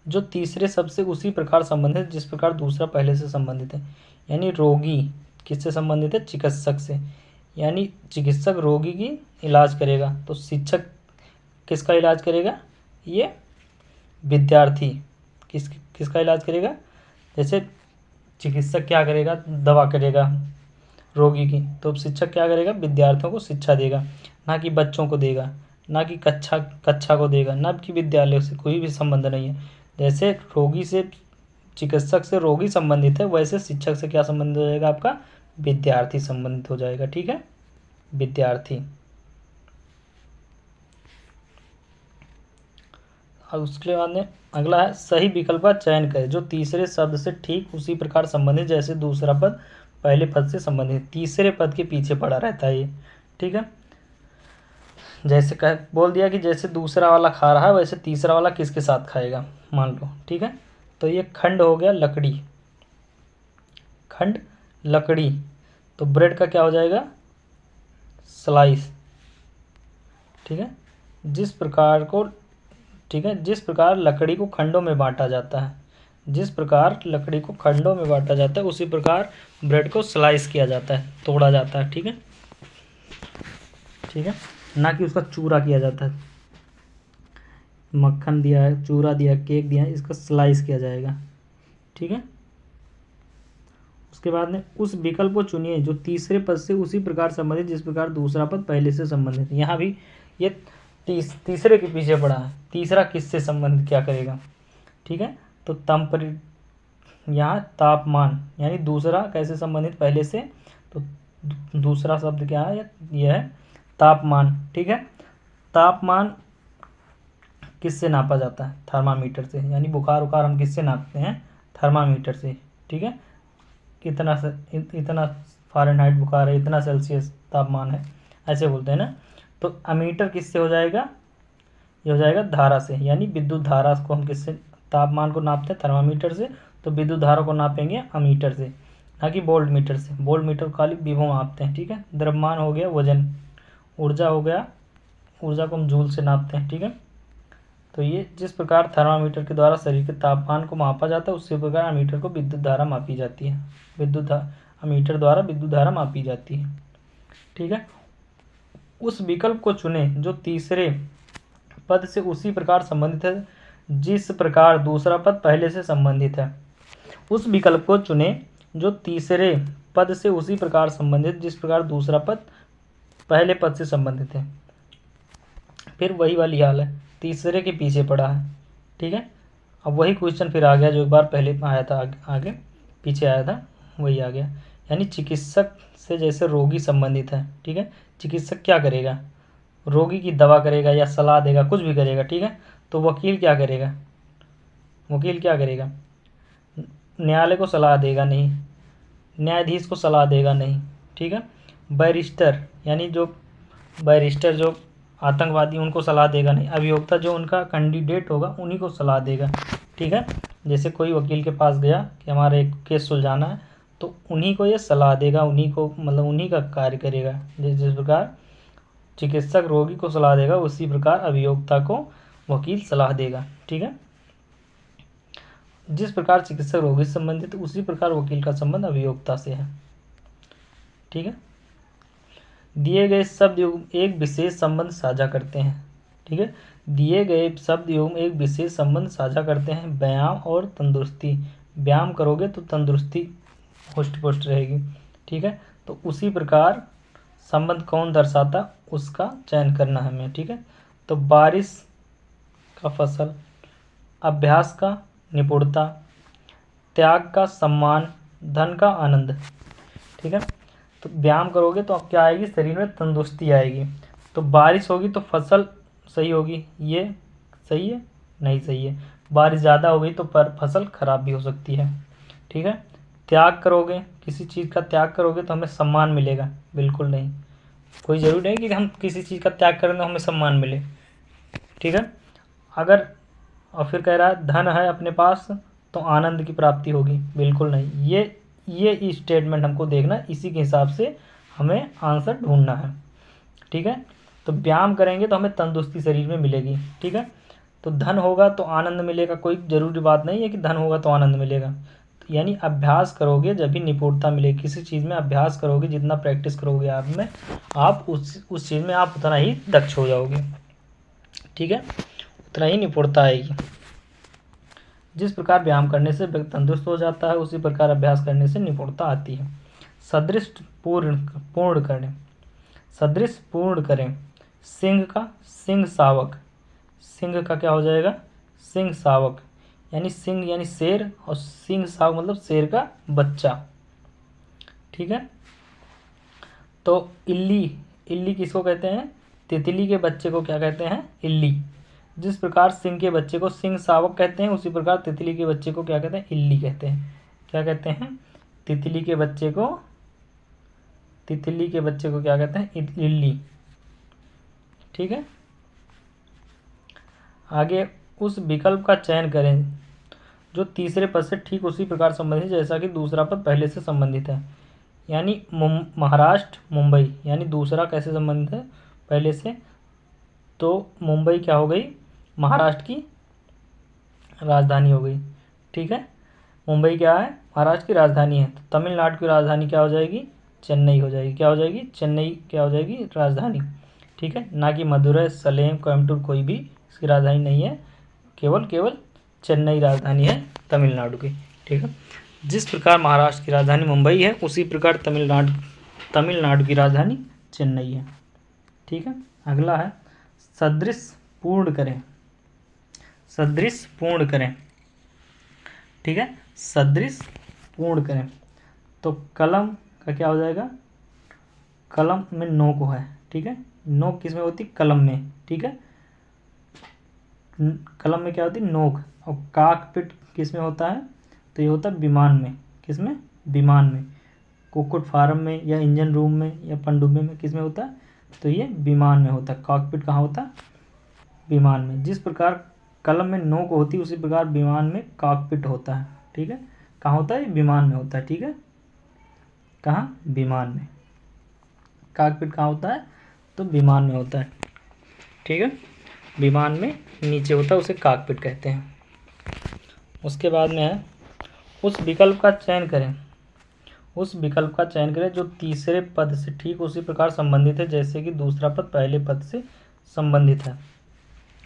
S1: जो तीसरे शब्द से उसी प्रकार संबंधित जिस प्रकार दूसरा पहले से संबंधित है। यानी रोगी किससे संबंधित है, चिकित्सक से, यानी चिकित्सक रोगी की इलाज करेगा, तो शिक्षक किसका इलाज करेगा? ये विद्यार्थी किसका इलाज करेगा? जैसे चिकित्सक क्या करेगा? दवा करेगा रोगी की, तो शिक्षक क्या करेगा? विद्यार्थियों को शिक्षा देगा, ना कि बच्चों को देगा, ना कि कक्षा को देगा, ना कि विद्यालय से कोई भी संबंध नहीं है। जैसे रोगी से चिकित्सक से रोगी संबंधित है, वैसे शिक्षक से क्या संबंधित हो जाएगा? आपका विद्यार्थी संबंधित हो जाएगा। ठीक है, विद्यार्थी। और उसके बाद में अगला है सही विकल्प का चयन करें जो तीसरे शब्द से ठीक उसी प्रकार संबंधित जैसे दूसरा पद पहले पद से संबंधित। तीसरे पद के पीछे पड़ा रहता है ये। ठीक है, जैसे बोल दिया कि जैसे दूसरा वाला खा रहा है वैसे तीसरा वाला किसके साथ खाएगा, मान लो। ठीक है, तो ये खंड हो गया लकड़ी, खंड लकड़ी, तो ब्रेड का क्या हो जाएगा? स्लाइस। ठीक है, जिस प्रकार को, ठीक है, जिस प्रकार लकड़ी को खंडों में बांटा जाता है, जिस प्रकार लकड़ी को खंडों में बांटा जाता है उसी प्रकार ब्रेड को स्लाइस किया जाता है, तोड़ा जाता है। ठीक है, ठीक है, ना कि उसका चूरा किया जाता है। मक्खन दिया है, चूरा दिया, केक दिया है, इसका स्लाइस किया जाएगा। ठीक है, उसके बाद में उस विकल्प को चुनिए जो तीसरे पद से उसी प्रकार संबंधित जिस प्रकार दूसरा पद पहले से संबंधित। यहाँ भी ये तीसरे के पीछे पड़ा है, तीसरा किससे संबंधित क्या करेगा? ठीक है, तो यहाँ तापमान, यानी दूसरा कैसे संबंधित पहले से, तो दूसरा शब्द क्या है? यह है तापमान। ठीक है, तापमान किससे नापा जाता है? थर्मामीटर से, यानी बुखार उखार हम किससे नापते हैं? थर्मामीटर से। ठीक है, इतना फ़ारेनहाइट बुखार है, इतना सेल्सियस तापमान है, ऐसे बोलते हैं ना। तो अमीटर किससे हो जाएगा? ये हो जाएगा धारा से, यानी विद्युत धारा को हम किससे तापमान को नापते हैं? थर्मामीटर से, तो विद्युत धारा को नापेंगे अमीटर से, ना कि वोल्ट मीटर से। वोल्ट मीटर खाली विभव मापते हैं। ठीक है, द्रव्यमान हो गया वजन, ऊर्जा हो गया, ऊर्जा को हम जूल से नापते हैं। ठीक है, तो ये जिस प्रकार थर्मामीटर के द्वारा शरीर के तापमान को मापा जाता है उसी प्रकार अमीटर को विद्युत धारा मापी जाती है, अमीटर द्वारा विद्युत धारा मापी जाती है। ठीक है, उस विकल्प को चुने जो तीसरे पद से उसी प्रकार संबंधित है जिस प्रकार दूसरा पद पहले से संबंधित है। उस विकल्प को चुने जो तीसरे पद से उसी प्रकार संबंधित जिस प्रकार दूसरा पद पहले पद से संबंधित है। फिर वही वाली हाल है, तीसरे के पीछे पड़ा है। ठीक है, अब वही क्वेश्चन फिर आ गया जो एक बार पहले आया था, आगे पीछे आया था वही आ गया। यानी चिकित्सक से जैसे रोगी संबंधित है। ठीक है, चिकित्सक क्या करेगा? रोगी की दवा करेगा या सलाह देगा, कुछ भी करेगा। ठीक है, तो वकील क्या करेगा? वकील क्या करेगा? न्यायालय को सलाह देगा नहीं, न्यायाधीश को सलाह देगा नहीं। ठीक है, बैरिस्टर यानी जो बैरिस्टर जो आतंकवादी उनको सलाह देगा नहीं, अभियोक्ता जो उनका कैंडिडेट होगा उन्हीं को सलाह देगा। ठीक है, जैसे कोई वकील के पास गया कि हमारा एक केस सुलझाना है, तो उन्हीं को ये सलाह देगा, उन्हीं को मतलब उन्हीं का कार्य करेगा। जिस प्रकार चिकित्सक रोगी को सलाह देगा उसी प्रकार अभियोक्ता को वकील सलाह देगा। ठीक है, जिस प्रकार चिकित्सक रोगी से संबंधित उसी प्रकार वकील का संबंध अभियोक्ता से है। ठीक है, दिए गए शब्द युग्म एक विशेष संबंध साझा करते हैं। ठीक है, दिए गए शब्द युग्म एक विशेष संबंध साझा करते हैं, व्यायाम और तंदुरुस्ती। व्यायाम करोगे तो तंदुरुस्ती हुष्ट पुष्ट रहेगी। ठीक है, तो उसी प्रकार संबंध कौन दर्शाता उसका चयन करना है हमें। ठीक है, तो बारिश का फसल, अभ्यास का निपुणता, त्याग का सम्मान, धन का आनंद। ठीक है, तो व्यायाम करोगे तो अब क्या आएगी? शरीर में तंदुरुस्ती आएगी। तो बारिश होगी तो फसल सही होगी, ये सही है? नहीं सही है। बारिश ज़्यादा हो गई तो पर फसल खराब भी हो सकती है। ठीक है, त्याग करोगे, किसी चीज़ का त्याग करोगे तो हमें सम्मान मिलेगा? बिल्कुल नहीं, कोई ज़रूरी नहीं कि हम किसी चीज़ का त्याग करें तो हमें सम्मान मिले। ठीक है, अगर और फिर कह रहा है धन है अपने पास तो आनंद की प्राप्ति होगी? बिल्कुल नहीं। ये स्टेटमेंट हमको देखना, इसी के हिसाब से हमें आंसर ढूंढना है। ठीक है, तो व्यायाम करेंगे तो हमें तंदुरुस्ती शरीर में मिलेगी। ठीक है, तो धन होगा तो आनंद मिलेगा, कोई ज़रूरी बात नहीं है कि धन होगा तो आनंद मिलेगा। यानी अभ्यास करोगे जब भी निपुणता मिलेगी। किसी चीज़ में अभ्यास करोगे, जितना प्रैक्टिस करोगे आप उस चीज़ में आप उतना ही दक्ष हो जाओगे, ठीक है, उतना ही निपुणता आएगी। जिस प्रकार व्यायाम करने से व्यक्ति तंदुरुस्त हो जाता है, उसी प्रकार अभ्यास करने से निपुणता आती है। सदृश पूर्ण करें, सदृश पूर्ण करें। सिंह का सिंह सावक, सिंह का क्या हो जाएगा, सिंह सावक, यानी सिंह यानी शेर और सिंह सावक मतलब शेर का बच्चा, ठीक है। तो इल्ली, इल्ली किसको कहते हैं, तितली के बच्चे को क्या कहते हैं, इल्ली। जिस प्रकार सिंह के बच्चे को सिंह सावक कहते हैं, उसी प्रकार तितली के बच्चे को क्या कहते हैं, इल्ली कहते हैं। क्या कहते हैं, तितली के बच्चे को क्या कहते हैं, इल्ली, ठीक है। आगे उस विकल्प का चयन करें जो तीसरे पद से ठीक उसी प्रकार संबंधित जैसा कि दूसरा पद पहले से संबंधित है। यानी महाराष्ट्र मुंबई, यानी दूसरा कैसे संबंधित है, पहले से। तो मुंबई क्या हो गई, महाराष्ट्र की राजधानी हो गई, ठीक है। मुंबई क्या है, महाराष्ट्र की राजधानी है। तो तमिलनाडु की राजधानी क्या हो जाएगी, चेन्नई हो जाएगी। क्या हो जाएगी, चेन्नई क्या हो जाएगी, राजधानी, ठीक है। ना कि मदुरै, सलेम, कोयम्बटूर कोई भी इसकी राजधानी नहीं है, केवल चेन्नई राजधानी है तमिलनाडु की, ठीक है। जिस प्रकार महाराष्ट्र की राजधानी मुंबई है, उसी प्रकार तमिलनाडु की राजधानी चेन्नई है, ठीक है। अगला है सदृश पूर्ण करें, सदृश पूर्ण करें, ठीक है, सदृश पूर्ण करें। तो कलम का क्या हो जाएगा, कलम में नोक है, ठीक है। नोक किस में होती, कलम में, ठीक है। कलम में क्या होती है, नोक। और काकपिट किस में होता है, तो ये होता है विमान में, किस में, विमान में। कुक्कुट फार्म में या इंजन रूम में या पनडुब्बी में किस में होता है, तो ये विमान में होता है। कॉकपिट कहाँ होता है, विमान में। जिस प्रकार कलम में नोक होती है, उसी प्रकार विमान में कॉकपिट होता है, ठीक है। कहाँ होता है, विमान में होता है, ठीक है। कहाँ, विमान में। कॉकपिट कहाँ होता है, तो विमान में होता है, ठीक है। विमान में नीचे होता है, उसे कॉकपिट कहते हैं। उसके बाद में है उस विकल्प का चयन करें, उस विकल्प का चयन करें जो तीसरे पद से ठीक उसी प्रकार संबंधित है जैसे कि दूसरा पद पहले पद से संबंधित है।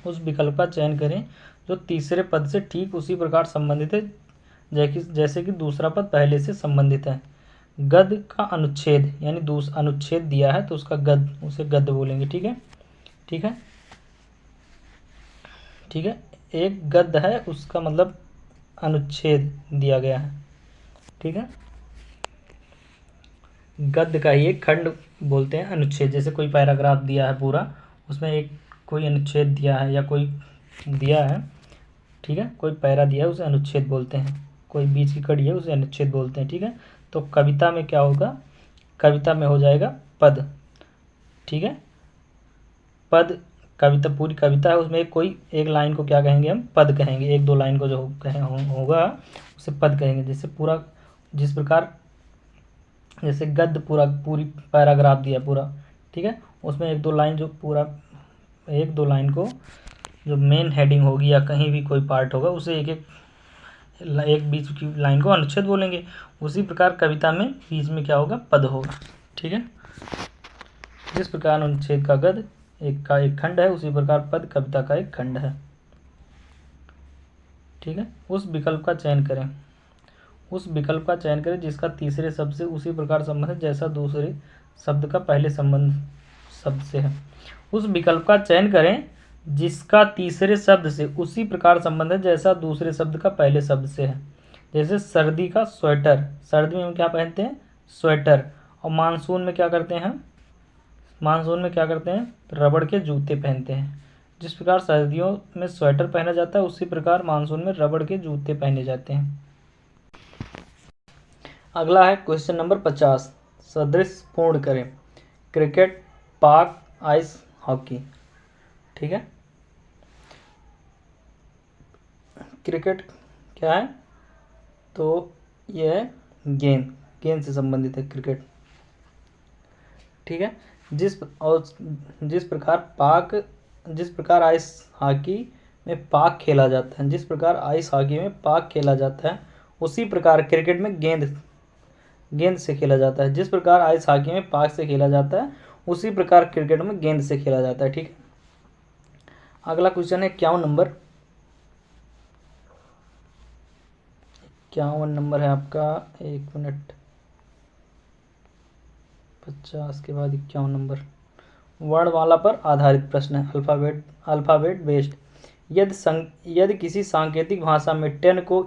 S1: उस विकल्प का चयन करें जो तीसरे पद से ठीक उसी प्रकार संबंधित है जैसे कि दूसरा पद पहले से संबंधित है। गद का अनुच्छेद, यानी अनुच्छेद दिया है तो उसका गद, उसे गद बोलेंगे, ठीक है, ठीक है, ठीक है। एक गद है, उसका मतलब अनुच्छेद दिया गया है, ठीक है। गद्य का ही एक खंड बोलते हैं अनुच्छेद। जैसे कोई पैराग्राफ दिया है पूरा, उसमें एक कोई अनुच्छेद दिया है या कोई दिया है, ठीक है, कोई पैरा दिया है, उसे अनुच्छेद बोलते हैं। कोई बीच की कड़ी है, उसे अनुच्छेद बोलते हैं, ठीक है। तो कविता में क्या होगा, कविता में हो जाएगा पद, ठीक है। पद, कविता पूरी कविता है, उसमें कोई एक लाइन को क्या कहेंगे, हम पद कहेंगे। एक दो लाइन को जो होगा उसे पद कहेंगे। जैसे पूरा, जिस प्रकार जैसे गद्य पूरी पैराग्राफ दिया पूरा, ठीक है, उसमें एक दो लाइन जो पूरा, एक दो लाइन को जो मेन हेडिंग होगी या कहीं भी कोई पार्ट होगा, उसे एक बीच की लाइन को अनुच्छेद बोलेंगे। उसी प्रकार कविता में बीच में क्या होगा, पद होगा, ठीक है। जिस प्रकार अनुच्छेद का गद्य का एक खंड है, उसी प्रकार पद कविता का एक खंड है, ठीक है। उस विकल्प का चयन करें, उस विकल्प का चयन करें जिसका तीसरे शब्द से उसी प्रकार संबंध है जैसा दूसरे शब्द का पहले संबंध शब्द से है। उस विकल्प का चयन करें जिसका तीसरे शब्द से उसी प्रकार संबंध है जैसा दूसरे शब्द का पहले शब्द से है। जैसे सर्दी का स्वेटर, सर्दी में हम क्या पहनते हैं, स्वेटर। और मानसून में क्या करते हैं, मानसून में क्या करते हैं, रबड़ के जूते पहनते हैं। जिस प्रकार सर्दियों में स्वेटर पहना जाता है, उसी प्रकार मानसून में रबड़ के जूते पहने जाते हैं। अगला है क्वेश्चन नंबर 50, सदृश पूर्ण करें। क्रिकेट, पाक, आइस हॉकी, ठीक है। क्रिकेट क्या है, तो यह है गेंद से संबंधित है क्रिकेट, ठीक है। जिस प्रकार आइस हॉकी में पाक खेला जाता है, जिस प्रकार आइस हॉकी में पाक खेला जाता है, उसी प्रकार क्रिकेट में गेंद से खेला जाता है। जिस प्रकार आइस हॉकी में पाक से खेला जाता है, उसी प्रकार क्रिकेट में गेंद से खेला जाता है। ठीक है, अगला क्वेश्चन है 51 नंबर। 51 नंबर है आपका, 1 मिनट, 50 के बाद 51 नंबर। वर्णमाला पर आधारित प्रश्न है, अल्फाबेट बेस्ड। यदि किसी सांकेतिक भाषा में 10 को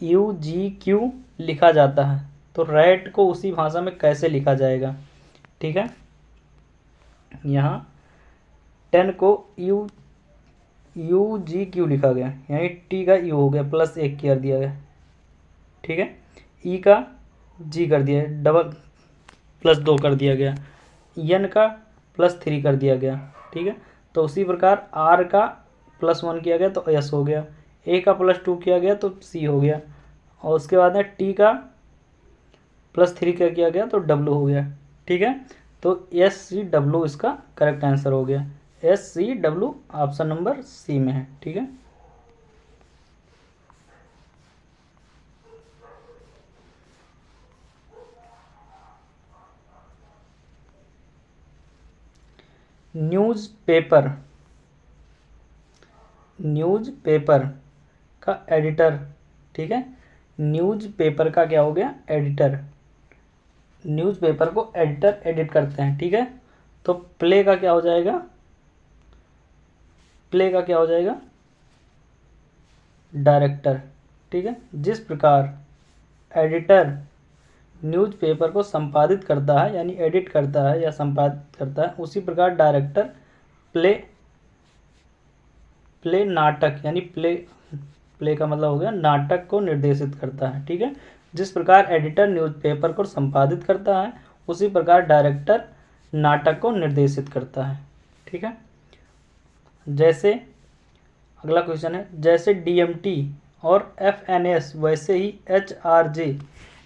S1: UGQ लिखा जाता है तो रैट को उसी भाषा में कैसे लिखा जाएगा। ठीक है, यहाँ 10 को UGQ लिखा गया, यानी टी का यू हो गया, +1 कर दिया गया। ठीक है, ई का जी कर दिया, डबल +2 कर दिया गया, एन का +3 कर दिया गया। ठीक है, तो उसी प्रकार आर का +1 किया गया तो एस हो गया, ए का +2 किया गया तो सी हो गया, और उसके बाद में टी का +3 का किया गया तो डब्लू हो गया। ठीक है, तो SCW इसका करेक्ट आंसर हो गया। SCW ऑप्शन नंबर सी में है। ठीक है, न्यूज़पेपर का एडिटर। ठीक है, न्यूज़पेपर का क्या हो गया, एडिटर। न्यूज़पेपर को एडिट करते हैं। ठीक है, तो प्ले का क्या हो जाएगा, डायरेक्टर। ठीक है, जिस प्रकार एडिटर न्यूज़पेपर को संपादित करता है, यानी एडिट करता है या संपादित करता है, उसी प्रकार डायरेक्टर प्ले नाटक, यानी प्ले का मतलब हो गया नाटक को निर्देशित करता है। ठीक है, जिस प्रकार एडिटर न्यूज़पेपर को संपादित करता है, उसी प्रकार डायरेक्टर नाटक को निर्देशित करता है। ठीक है, जैसे अगला क्वेश्चन है, जैसे DMT और FNS वैसे ही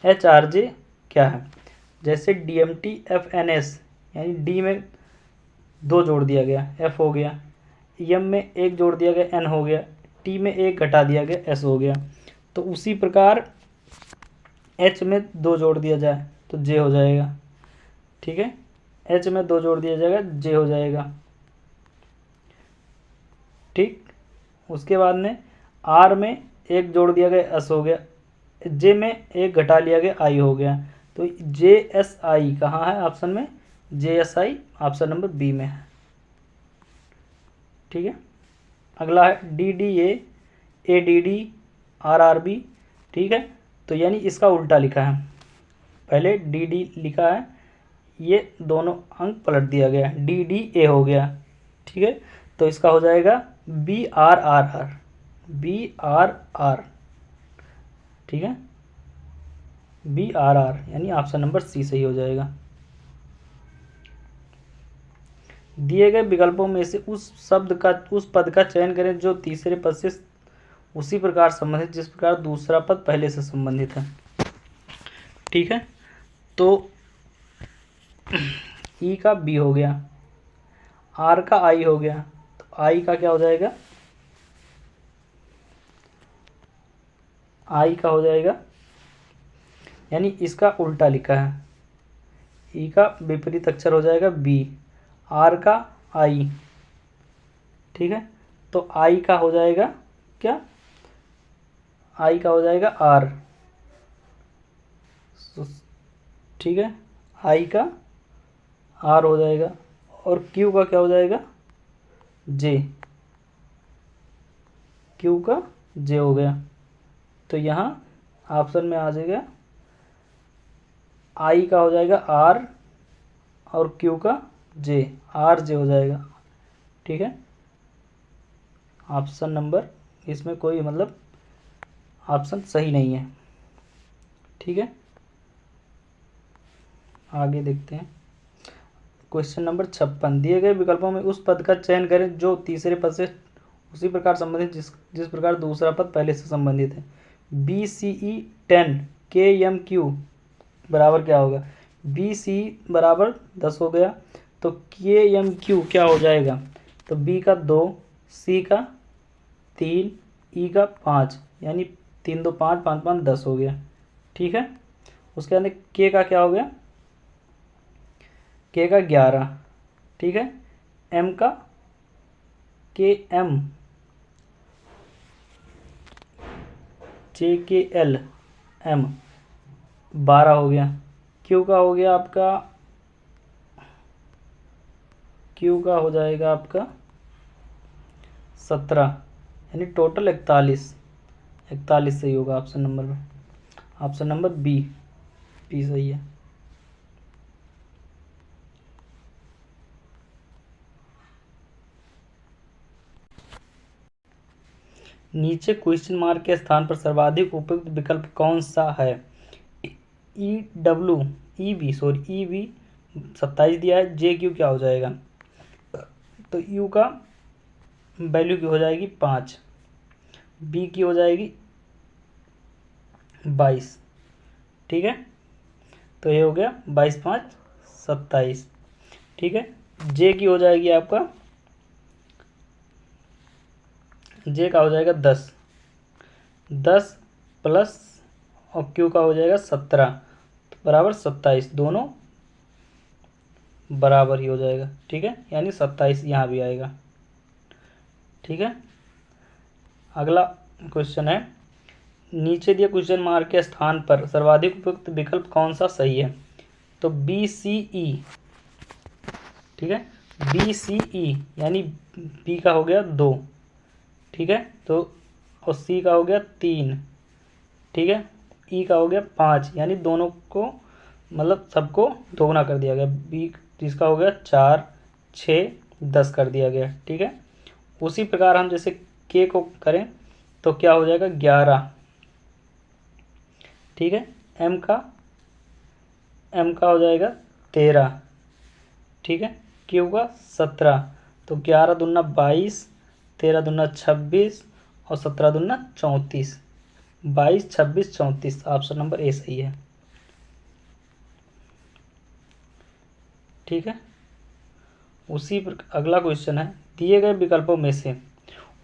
S1: HRJ क्या है। जैसे DMT FNS, यानी डी में 2 जोड़ दिया गया, F हो गया, M में 1 जोड़ दिया गया, N हो गया, T में 1 घटा दिया गया, S हो गया। तो उसी प्रकार H में 2 जोड़ दिया जाए तो J हो जाएगा। ठीक है, H में 2 जोड़ दिया जाएगा, J हो जाएगा। ठीक, उसके बाद में R में 1 जोड़ दिया गया, S हो गया, J में 1 घटा लिया गया, I हो गया। तो JSI कहाँ है ऑप्शन में, JSI ऑप्शन नंबर बी में है। ठीक है, अगला है DDA ADD RRB। ठीक है, तो यानी इसका उल्टा लिखा है, पहले DD लिखा है, ये दोनों अंक पलट दिया गया, DDA हो गया। ठीक है, तो इसका हो जाएगा BRRR। ठीक है, BRR, यानी ऑप्शन नंबर सी सही हो जाएगा। दिए गए विकल्पों में से उस पद का चयन करें जो तीसरे पद से उसी प्रकार संबंधित जिस प्रकार दूसरा पद पहले से संबंधित है। ठीक है, तो ई का बी हो गया, आर का आई हो गया, तो आई का क्या हो जाएगा, आई का हो जाएगा, यानी इसका उल्टा लिखा है, ई का विपरीत अक्षर हो जाएगा बी, आर का आई। ठीक है, तो आई का हो जाएगा क्या, आई का हो जाएगा आर। ठीक है, आई का आर हो जाएगा, और क्यू का क्या हो जाएगा, जे, क्यू का जे हो गया। तो यहाँ ऑप्शन में आ जाएगा आई का हो जाएगा आर और क्यू का जे, आर जे हो जाएगा। ठीक है, ऑप्शन नंबर इसमें कोई मतलब ऑप्शन सही नहीं है। ठीक है, आगे देखते हैं क्वेश्चन नंबर 56। दिए गए विकल्पों में उस पद का चयन करें जो तीसरे पद से उसी प्रकार संबंधित जिस प्रकार दूसरा पद पहले से संबंधित है। BCE 10 KMQ बराबर क्या होगा, BCE बराबर 10 हो गया, तो KMQ क्या हो जाएगा, तो B का 2, C का 3, E का 5, यानी 3 2 5 5 5 10 हो गया। ठीक है, उसके अंदर के का क्या हो गया, के का 11। ठीक है, एम का के एम जे के एल एम 12 हो गया। क्यू का हो गया आपका, क्यू का हो जाएगा आपका 17, यानी टोटल 41। 41 सही होगा ऑप्शन नंबर में, ऑप्शन नंबर बी, बी सही है। नीचे क्वेश्चन मार्क के स्थान पर सर्वाधिक उपयुक्त विकल्प कौन सा है। ई बी 27 दिया है। जे क्यू क्या हो जाएगा, तो यू का वैल्यू की हो जाएगी 5, बी की हो जाएगी 22। ठीक है, तो ये हो गया 22 5 27। ठीक है, जे की हो जाएगी आपका, जे का हो जाएगा 10 प्लस और क्यू का हो जाएगा 17, तो बराबर 27, दोनों बराबर ही हो जाएगा। ठीक है, यानी 27 यहाँ भी आएगा। ठीक है, अगला क्वेश्चन है, नीचे दिए क्वेश्चन मार्क के स्थान पर सर्वाधिक उपयुक्त विकल्प कौन सा सही है। तो बी सी ई। ठीक है, बी सी ई यानी बी का हो गया 2। ठीक है, तो और सी का हो गया 3। ठीक है, ई का हो गया 5, यानी दोनों को मतलब सबको दोगुना कर दिया गया। बी इसका हो गया 4 6 10 कर दिया गया। ठीक है, उसी प्रकार हम जैसे के को करें तो क्या हो जाएगा 11। ठीक है, एम का हो जाएगा 13। ठीक है, क्यू का 17, तो 11 दूना 22, 13 दूना 26 और 17 दूना 34। 22 26 34, ऑप्शन नंबर ए सही है। ठीक है, उसी अगला क्वेश्चन है, दिए गए विकल्पों में से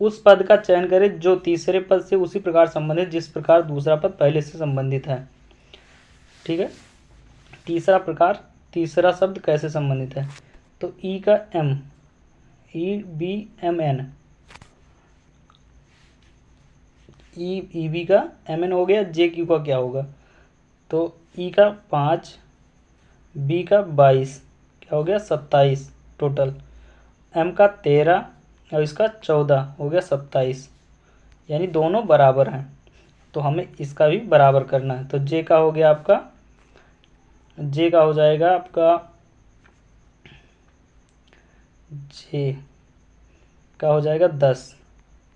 S1: उस पद का चयन करें जो तीसरे पद से उसी प्रकार संबंधित जिस प्रकार दूसरा पद पहले से संबंधित है। ठीक है, तीसरा शब्द कैसे संबंधित है, तो ई का M, E B M N, E B का एम एन हो गया। जे क्यू का क्या होगा, तो ई का 5, बी का 22, क्या हो गया 27 टोटल, एम का 13 और इसका 14 हो गया 27, यानी दोनों बराबर हैं, तो हमें इसका भी बराबर करना है। तो जे का हो गया आपका, जे का हो जाएगा आपका, जे का हो जाएगा 10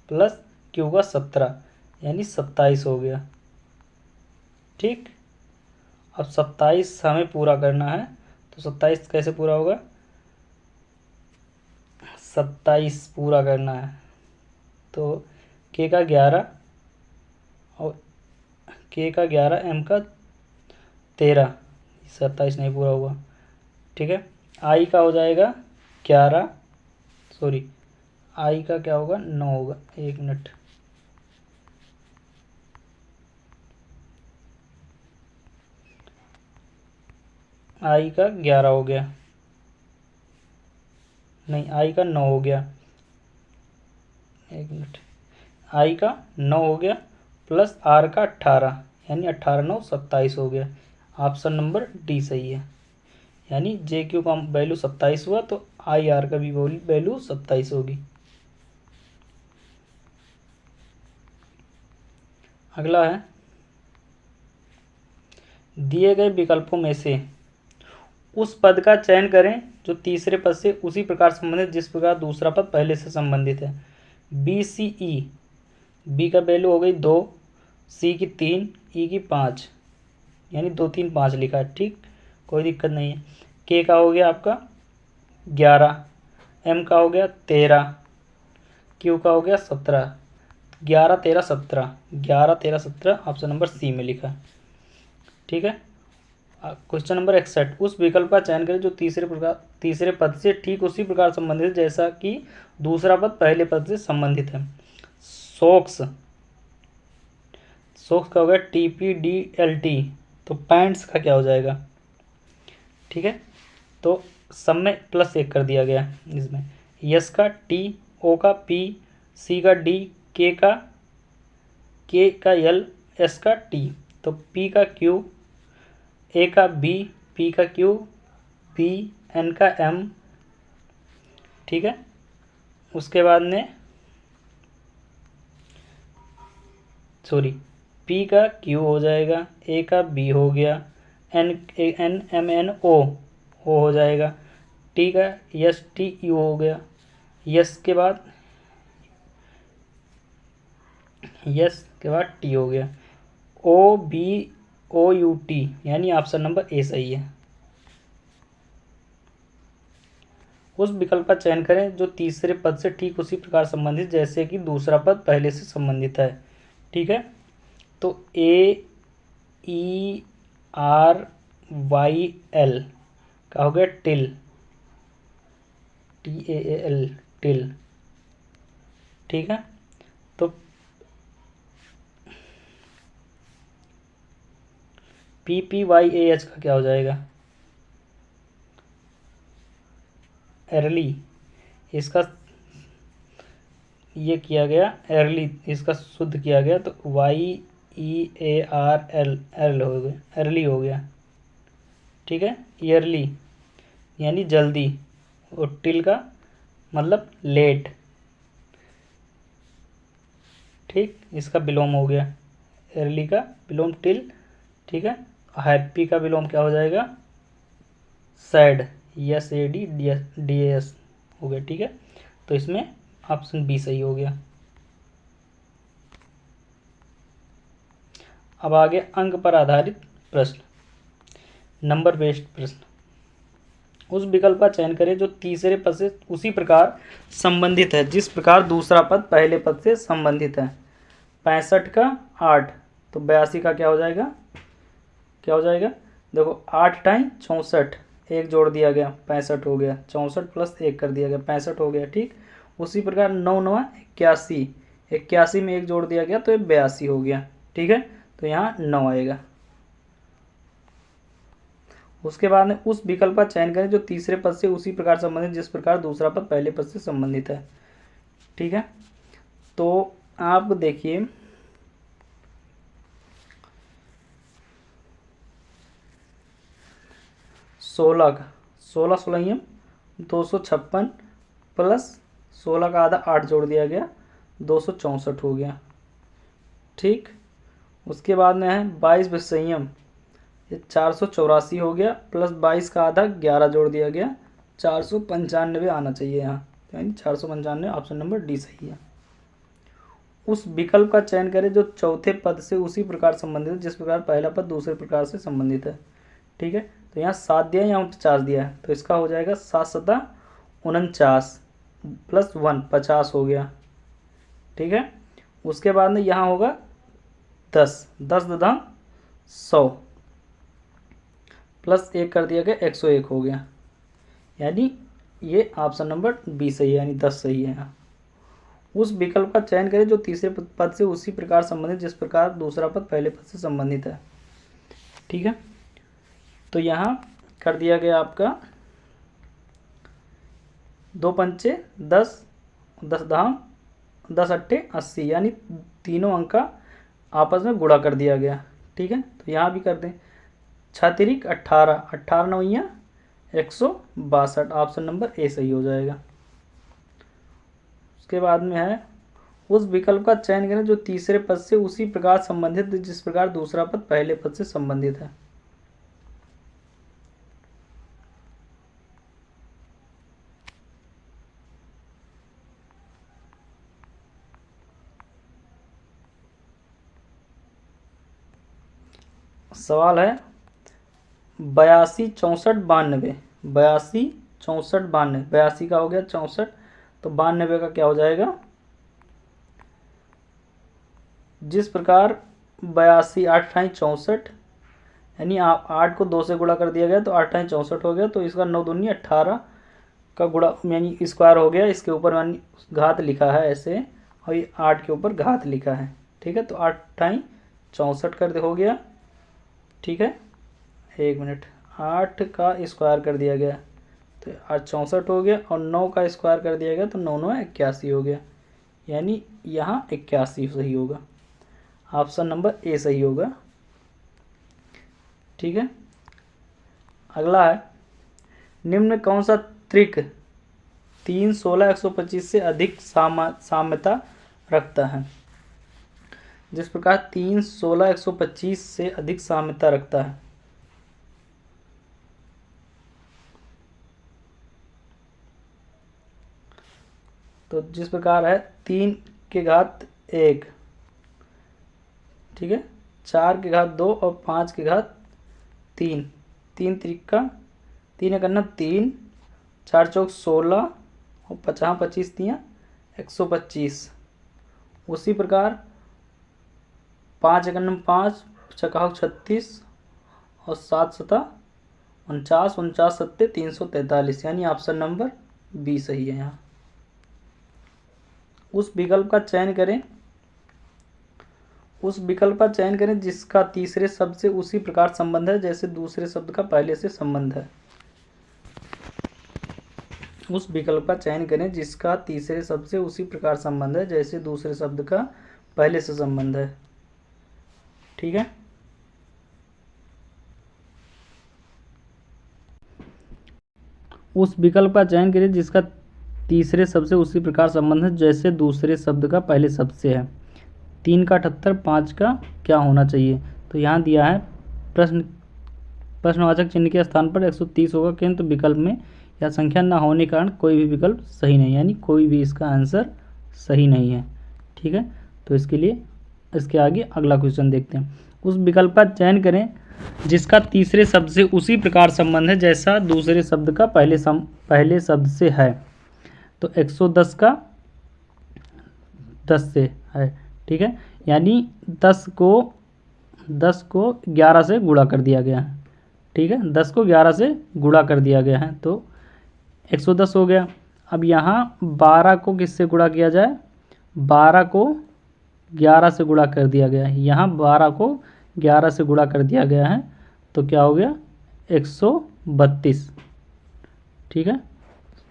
S1: प्लस क्यू का 17, यानी 27 हो गया। ठीक, अब 27 हमें पूरा करना है, तो 27 कैसे पूरा होगा, 27 पूरा करना है तो के का 11 और के का 11 एम का 13, 27 नहीं पूरा हुआ। ठीक है, आई का हो जाएगा 11, सॉरी आई का क्या होगा 9 होगा, 1 मिनट, आई का 11 हो गया, नहीं आई का 9 हो गया, 1 मिनट, आई का 9 हो गया प्लस आर का 18, यानी 18 9 27 हो गया। ऑप्शन नंबर डी सही है, यानी जे क्यू का वैल्यू 27 हुआ तो आई आर का भी वैल्यू 27 होगी। अगला है, दिए गए विकल्पों में से उस पद का चयन करें जो तीसरे पद से उसी प्रकार संबंधित जिस प्रकार दूसरा पद पहले से संबंधित है। बी सी ई, बी का वैल्यू हो गई 2, सी की 3, ई की 5, यानी 2 3 5 लिखा है। ठीक, कोई दिक्कत नहीं है। के का हो गया आपका 11, एम का हो गया 13, क्यू का हो गया 17, 11 13 17, 11 13 17 ऑप्शन नंबर सी में लिखा है। ठीक है, क्वेश्चन नंबर 61, उस विकल्प का चयन करें जो तीसरे पद से ठीक उसी प्रकार संबंधित है जैसा कि दूसरा पद पहले पद से संबंधित है। सोक्स का हो गया TPDLT, तो पैंट्स का क्या हो जाएगा, ठीक है। तो सब में +1 कर दिया गया इसमें। यस का T, O का P, C का D, K का L, S का T, तो P का Q, A का B, P का Q, B, N का M, ठीक है। उसके बाद में P का Q हो जाएगा, A का B हो गया, N M N O हो जाएगा, T का S T U हो गया, यस के बाद T हो गया, O B O U T, यानी ऑप्शन नंबर A सही है। उस विकल्प का चयन करें जो तीसरे पद से ठीक उसी प्रकार संबंधित जैसे कि दूसरा पद पहले से संबंधित है, ठीक है। तो AERYL का हो गया टिल, TAL, टिल, ठीक है। तो PPYAH का क्या हो जाएगा, अर्ली, इसका ये किया गया अर्ली, इसका शुद्ध किया गया तो YEARL हो गया, अर्ली हो गया, ठीक है। ईयरली यानी जल्दी, और टिल का मतलब लेट, ठीक, इसका विलोम हो गया, अर्ली का विलोम टिल, ठीक है। हैप्पी का विलोम क्या हो जाएगा, सैड, SADDAS हो गया, ठीक है। तो इसमें ऑप्शन बी सही हो गया। अब आगे अंक पर आधारित प्रश्न, नंबर बेस्ड प्रश्न। उस विकल्प का चयन करें जो तीसरे पद से उसी प्रकार संबंधित है जिस प्रकार दूसरा पद पहले पद से संबंधित है। 65 का 8, तो 82 का क्या हो जाएगा, देखो 8 टाइम 64, एक जोड़ दिया गया 65 हो गया, 64 + 1 कर दिया गया 65 हो गया, ठीक। उसी प्रकार 9 9 81, 81 में एक जोड़ दिया गया तो ये 82 हो गया, ठीक है। तो यहाँ 9 आएगा। उसके बाद में उस विकल्प का चयन करें जो तीसरे पद से उसी प्रकार संबंधित जिस प्रकार दूसरा पद पहले पद से संबंधित है, ठीक है। तो आप देखिए 16 का 16 16 256 + 16 का आधा 8 जोड़ दिया गया 264 हो गया, ठीक। उसके बाद में है 22 विषयम, ये 484 हो गया, + 22 का आधा 11 जोड़ दिया गया 495 आना चाहिए यहाँ, यानी 495, ऑप्शन नंबर डी सही है। उस विकल्प का चयन करें जो चौथे पद से उसी प्रकार संबंधित है जिस प्रकार पहला पद दूसरे प्रकार से संबंधित है, ठीक है। तो यहाँ 7 दिया है, यहाँ 49 दिया है, तो इसका हो जाएगा 7 7 49 + 1 50 हो गया, ठीक है। उसके बाद में यहाँ होगा 10 10 10 100 + 1 कर दिया गया 101 हो गया, यानी ये ऑप्शन नंबर बी सही है, यानी 10 सही है यहाँ। उस विकल्प का चयन करें जो तीसरे पद से उसी प्रकार संबंधित जिस प्रकार दूसरा पद पहले पद से संबंधित है, ठीक है। तो यहाँ कर दिया गया आपका 2 पंचे 10 10 धाम 10 अट्ठे 80, यानी तीनों अंक का आपस में गुणा कर दिया गया, ठीक है। तो यहाँ भी कर दें 6 तिरिक 18 18 9 162, ऑप्शन नंबर ए सही हो जाएगा। उसके बाद में है उस विकल्प का चयन करें जो तीसरे पद से उसी प्रकार संबंधित जिस प्रकार दूसरा पद पहले पद से संबंधित है, सवाल है 82 64 92, 82 64 92, 82 का हो गया 64, तो 92 का क्या हो जाएगा, जिस प्रकार 82 8 × 64, यानी 8 को 2 से गुणा कर दिया गया तो 8 × 64 हो गया, तो इसका 9 दूनी 18 का गुणा यानी स्क्वायर हो गया, इसके ऊपर यानी घात लिखा है ऐसे, और ये 8 के ऊपर घात लिखा है, ठीक है। तो 8 × 64 कर दे हो गया, ठीक है। 1 मिनट, 8 का स्क्वायर कर दिया गया तो 8 64 हो गया, और 9 का स्क्वायर कर दिया गया तो 9 9 81 हो गया, यानी यहाँ 81 सही होगा। ऑप्शन नंबर ए सही होगा, ठीक है। अगला है, निम्न में कौन सा त्रिक 3 16 125 से अधिक साम्यता रखता है। जिस प्रकार 3 16 125 से अधिक साम्यता रखता है, तो जिस प्रकार है 3 के घात 1, ठीक है, 4 के घात 2 और 5 के घात 3, 3 त्रिका 3 करना 3, 4 चौक 16 और 50 25 दिया 125। उसी प्रकार 5 करना 5, 5 36 और 7 सता 49, 49 सत्ते 343, यानी ऑप्शन नंबर बी सही है। यहाँ उस विकल्प का चयन करें, उस विकल्प का चयन करें जिसका तीसरे शब्द से उसी प्रकार संबंध है जैसे दूसरे शब्द का पहले से संबंध है। उस विकल्प का चयन करें जिसका तीसरे शब्द से उसी प्रकार संबंध है जैसे दूसरे शब्द का पहले से संबंध है, ठीक है। उस विकल्प का चयन करें जिसका तीसरे शब्द से उसी प्रकार संबंध है जैसे दूसरे शब्द का पहले शब्द से है। 3 का 78, 5 का क्या होना चाहिए। तो यहाँ दिया है प्रश्नवाचक चिन्ह के स्थान पर 130 होगा, किंतु विकल्प में यह संख्या न होने के कारण कोई भी विकल्प सही नहीं, यानी कोई भी इसका आंसर सही नहीं है, ठीक है। तो इसके लिए इसके आगे अगला क्वेश्चन देखते हैं। उस विकल्प का चयन करें जिसका तीसरे शब्द से उसी प्रकार संबंध है जैसा दूसरे शब्द का पहले शब्द से है। तो 110 का 10 से है, ठीक है, यानी 10 को 11 से गुणा कर दिया गया है, ठीक है, 10 को 11 से गुणा कर दिया गया है तो 110 हो गया। अब यहाँ 12 को किससे गुणा किया जाए, 12 को 11 से गुणा कर दिया गया है, यहाँ 12 को 11 से गुणा कर दिया गया है तो क्या हो गया 132, ठीक है,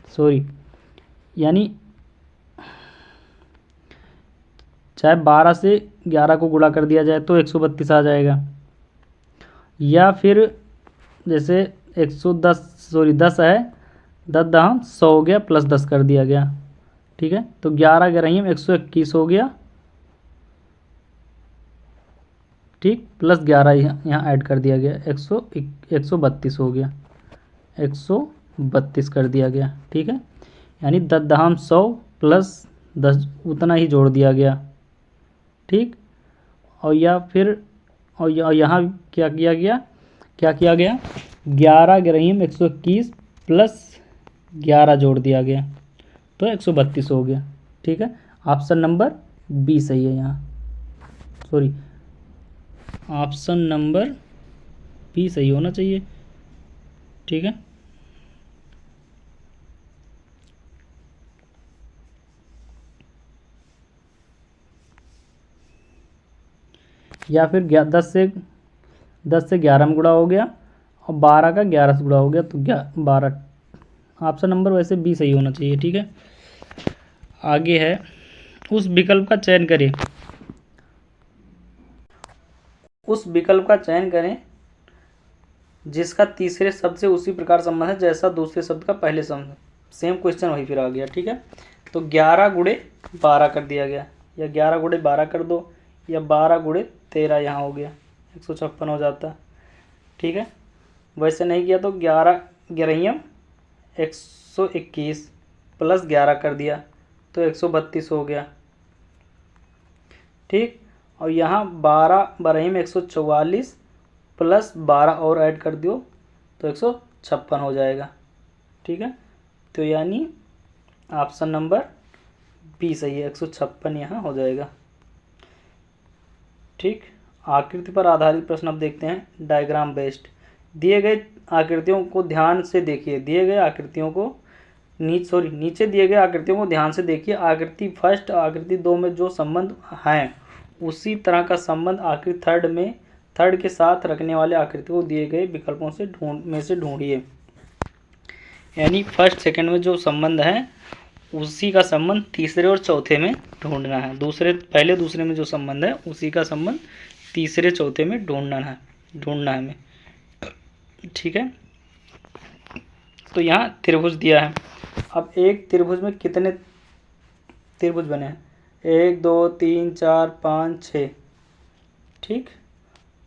S1: सॉरी, यानी चाहे 12 से 11 को गुणा कर दिया जाए तो 132 आ जाएगा, या फिर जैसे 10 है, 10 दहम 100 हो गया प्लस 10 कर दिया गया, ठीक है, तो 11 ग्रहीम 121 हो गया, ठीक, प्लस 11 यहाँ ऐड कर दिया गया 132 हो गया, 132 कर दिया गया, ठीक है, यानी 10 दहम 100 प्लस 10 उतना ही जोड़ दिया गया, ठीक। और या फिर और यहाँ क्या किया गया 11 ग्रहीम 121 प्लस 11 जोड़ दिया गया तो 132 हो गया, ठीक है। ऑप्शन नंबर बी सही है यहाँ, सॉरी, ऑप्शन नंबर बी सही होना चाहिए, ठीक है। या फिर 10 से 11 में गुणा हो गया और 12 का 11 से गुणा हो गया तो 12, ऑप्शन नंबर वैसे बी सही होना चाहिए, ठीक है। आगे है, उस विकल्प का चयन करें, उस विकल्प का चयन करें जिसका तीसरे शब्द से उसी प्रकार संबंध है जैसा दूसरे शब्द का पहले संबंध। सेम क्वेश्चन वही फिर आ गया, ठीक है। तो 11 गुणे 12 कर दिया गया, या 11 गुणे 12 कर दो, या 12 गुणे 13 यहाँ हो गया 156 हो जाता, ठीक है। वैसे नहीं किया तो 11 ग्रहीम 121 प्लस 11 कर दिया तो 132 हो गया, ठीक। और यहाँ 12 ग्रहीम 144 प्लस 12 और ऐड कर दो तो 156 हो जाएगा, ठीक है। तो यानी ऑप्शन नंबर बी सही है, 156 यहाँ हो जाएगा, ठीक। आकृति पर आधारित प्रश्न अब देखते हैं, डायग्राम बेस्ड। दिए गए आकृतियों को ध्यान से देखिए, दिए गए आकृतियों को नीचे दिए गए आकृतियों को ध्यान से देखिए। आकृति फर्स्ट आकृति 2 में जो संबंध हैं उसी तरह का संबंध आकृति थर्ड के साथ रखने वाले आकृति को दिए गए विकल्पों से ढूंढिए। यानी फर्स्ट सेकंड में जो संबंध है उसी का संबंध तीसरे और चौथे में ढूंढना है। पहले दूसरे में जो संबंध है उसी का संबंध तीसरे चौथे में ढूंढना है हमें। ठीक है, तो यहाँ त्रिभुज दिया है। अब एक त्रिभुज में कितने त्रिभुज बने हैं? 1 2 3 4 5 6। ठीक,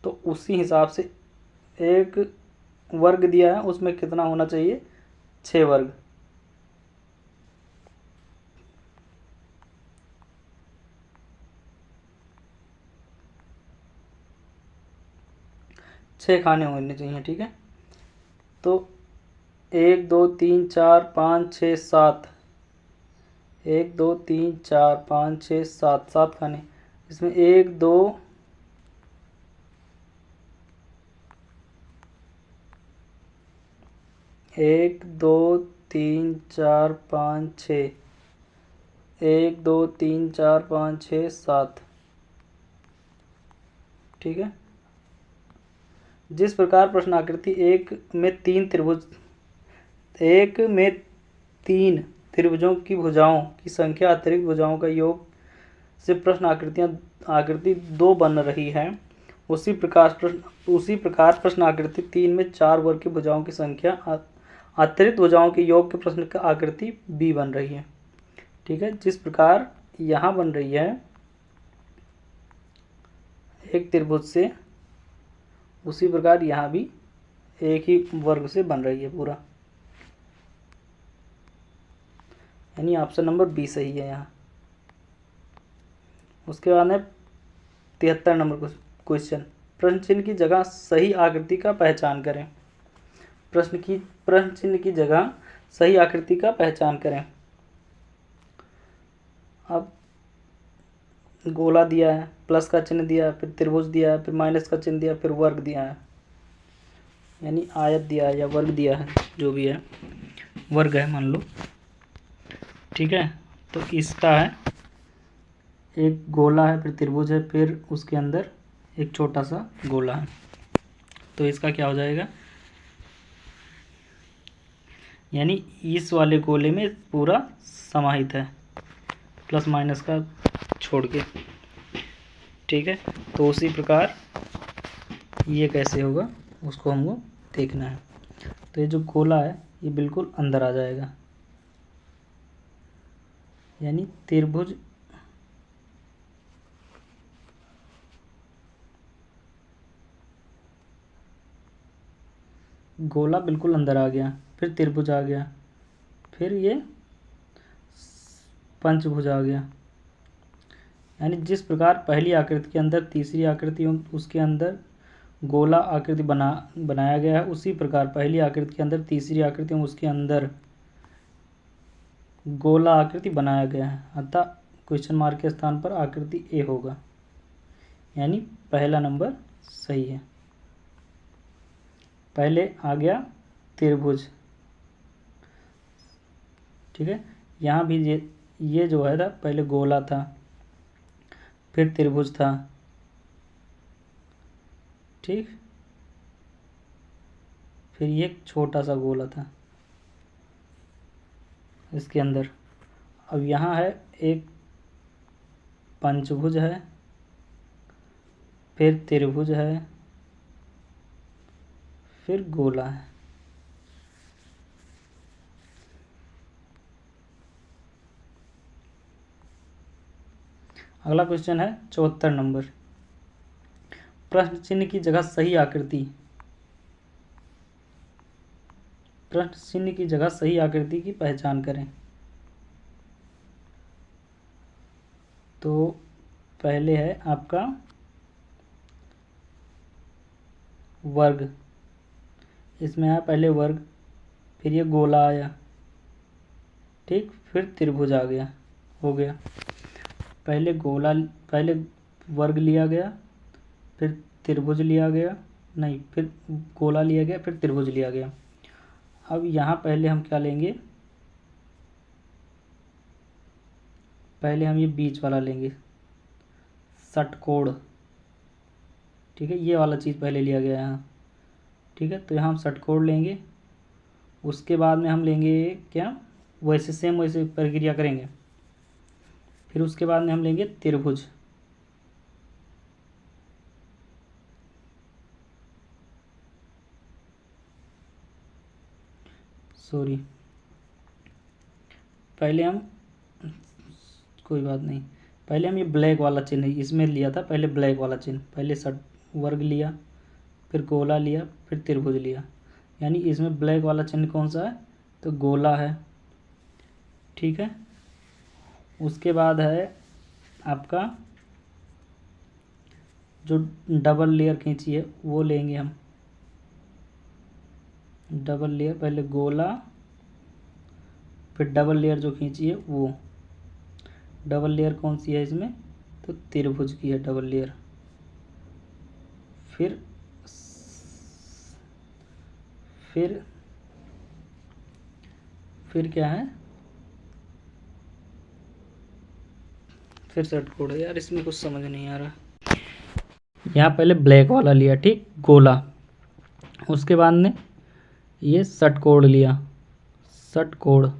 S1: तो उसी हिसाब से एक वर्ग दिया है, उसमें कितना होना चाहिए? 6 वर्ग। छः खाने होने चाहिए। ठीक है, तो 1 2 3 4 5 6 7, 1 2 3 4 5 6 7, 7 खाने। इसमें 1 2 1 2 3 4 5 6, 1 2 3 4 5 6 7। ठीक है, जिस प्रकार प्रश्नाकृति एक में तीन त्रिभुजों की भुजाओं की संख्या अतिरिक्त भुजाओं का योग से प्रश्न आकृति 2 बन रही है, उसी प्रकार प्रश्न आकृति 3 में 4 वर्ग की भुजाओं की संख्या अतिरिक्त भुजाओं के योग के प्रश्न का आकृति B बन रही है। ठीक है, जिस प्रकार यहाँ बन रही है एक त्रिभुज से, उसी प्रकार यहाँ भी एक ही वर्ग से बन रही है पूरा। यानी ऑप्शन नंबर बी सही है यहाँ। उसके बाद में 73 नंबर क्वेश्चन, प्रश्न चिन्ह की जगह सही आकृति का पहचान करें। प्रश्न चिन्ह की जगह सही आकृति का पहचान करें। अब गोला दिया है, प्लस का चिन्ह दिया है, फिर त्रिभुज दिया है, फिर माइनस का चिन्ह दिया है, फिर वर्ग दिया है, यानी आयत दिया है या वर्ग दिया है, जो भी है वर्ग है मान लो। ठीक है, तो इसका है एक गोला है, फिर त्रिभुज है, फिर उसके अंदर एक छोटा सा गोला है, तो इसका क्या हो जाएगा? यानी इस वाले गोले में पूरा समाहित है, प्लस माइनस का छोड़ के। ठीक है, तो उसी प्रकार ये कैसे होगा उसको हमको देखना है। तो ये जो गोला है ये बिल्कुल अंदर आ जाएगा, यानी त्रिभुज गोला बिल्कुल अंदर आ गया, फिर त्रिभुज आ गया, फिर ये पंचभुज आ गया। यानी जिस प्रकार पहली आकृति के अंदर तीसरी आकृति एवं उसके अंदर गोला आकृति बनाया गया है, उसी प्रकार पहली आकृति के अंदर तीसरी आकृति एवं उसके अंदर गोला आकृति बनाया गया है, अतः क्वेश्चन मार्क के स्थान पर आकृति ए होगा। यानी पहला नंबर सही है। पहले आ गया त्रिभुज। ठीक है, यहाँ भी ये जो है था पहले गोला था, फिर त्रिभुज था। ठीक, फिर ये एक छोटा सा गोला था इसके अंदर। अब यहाँ है एक पंचभुज है, फिर त्रिभुज है, फिर गोला है। अगला क्वेश्चन है 74 नंबर, प्रश्न चिन्ह की जगह सही आकृति। प्रश्न चिन्ह की जगह सही आकृति की पहचान करें। तो पहले है आपका वर्ग, इसमें आया पहले वर्ग, फिर ये गोला आया, ठीक, फिर त्रिभुज आ गया, हो गया। पहले वर्ग लिया गया, फिर त्रिभुज लिया गया, नहीं, फिर गोला लिया गया, फिर त्रिभुज लिया गया। अब यहाँ पहले हम क्या लेंगे? पहले हम ये बीच वाला लेंगे, षटकोण, ठीक है, ये वाला चीज़ पहले लिया गया है यहाँ, ठीक है। तो यहाँ हम षटकोण लेंगे, उसके बाद में हम लेंगे क्या, वैसे सेम वैसे प्रक्रिया करेंगे। फिर उसके बाद में हम लेंगे त्रिभुज, सॉरी पहले हम, कोई बात नहीं, पहले हम ये ब्लैक वाला चिन्ह इसमें लिया था, पहले ब्लैक वाला चिन्ह, पहले षट वर्ग लिया, फिर गोला लिया, फिर त्रिभुज लिया, यानी इसमें ब्लैक वाला चिन्ह कौन सा है, तो गोला है, ठीक है। उसके बाद है आपका जो डबल लेयर खींची है वो लेंगे हम, डबल लेयर, पहले गोला फिर डबल लेयर जो खींची है वो, डबल लेयर कौन सी है इसमें, तो त्रिभुज की है डबल लेयर। फिर फिर क्या है, फिर षटकोण है, यार इसमें कुछ समझ नहीं आ रहा। यहाँ पहले ब्लैक वाला लिया, ठीक, गोला, उसके बाद में ये षटकोण लिया, षटकोण,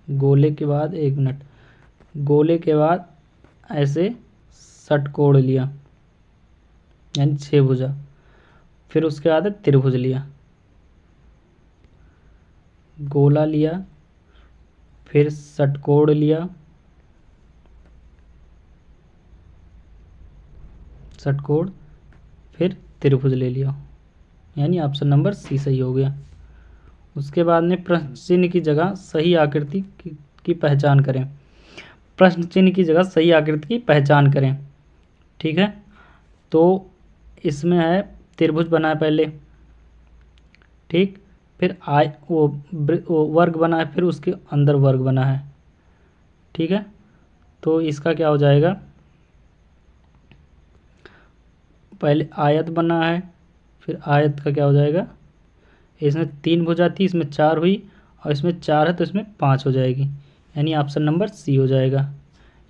S1: गोले के बाद, एक मिनट, गोले के बाद ऐसे षटकोण लिया, यानी 6 भुजा। फिर उसके बाद है त्रिभुज लिया, गोला लिया, फिर षटकोण लिया, षटकोण, फिर त्रिभुज ले लिया, यानी ऑप्शन नंबर सी सही हो गया। उसके बाद में प्रश्न चिन्ह की जगह सही आकृति की पहचान करें, प्रश्न चिन्ह की जगह सही आकृति की पहचान करें, ठीक है। तो इसमें है त्रिभुज बना है पहले, ठीक, फिर वो वर्ग बना है, फिर उसके अंदर वर्ग बना है, ठीक है। तो इसका क्या हो जाएगा, पहले आयत बना है, फिर आयत का क्या हो जाएगा, इसमें 3 भुजा थी, इसमें 4 हुई, और इसमें 4 है तो इसमें 5 हो जाएगी, यानी ऑप्शन नंबर सी हो जाएगा।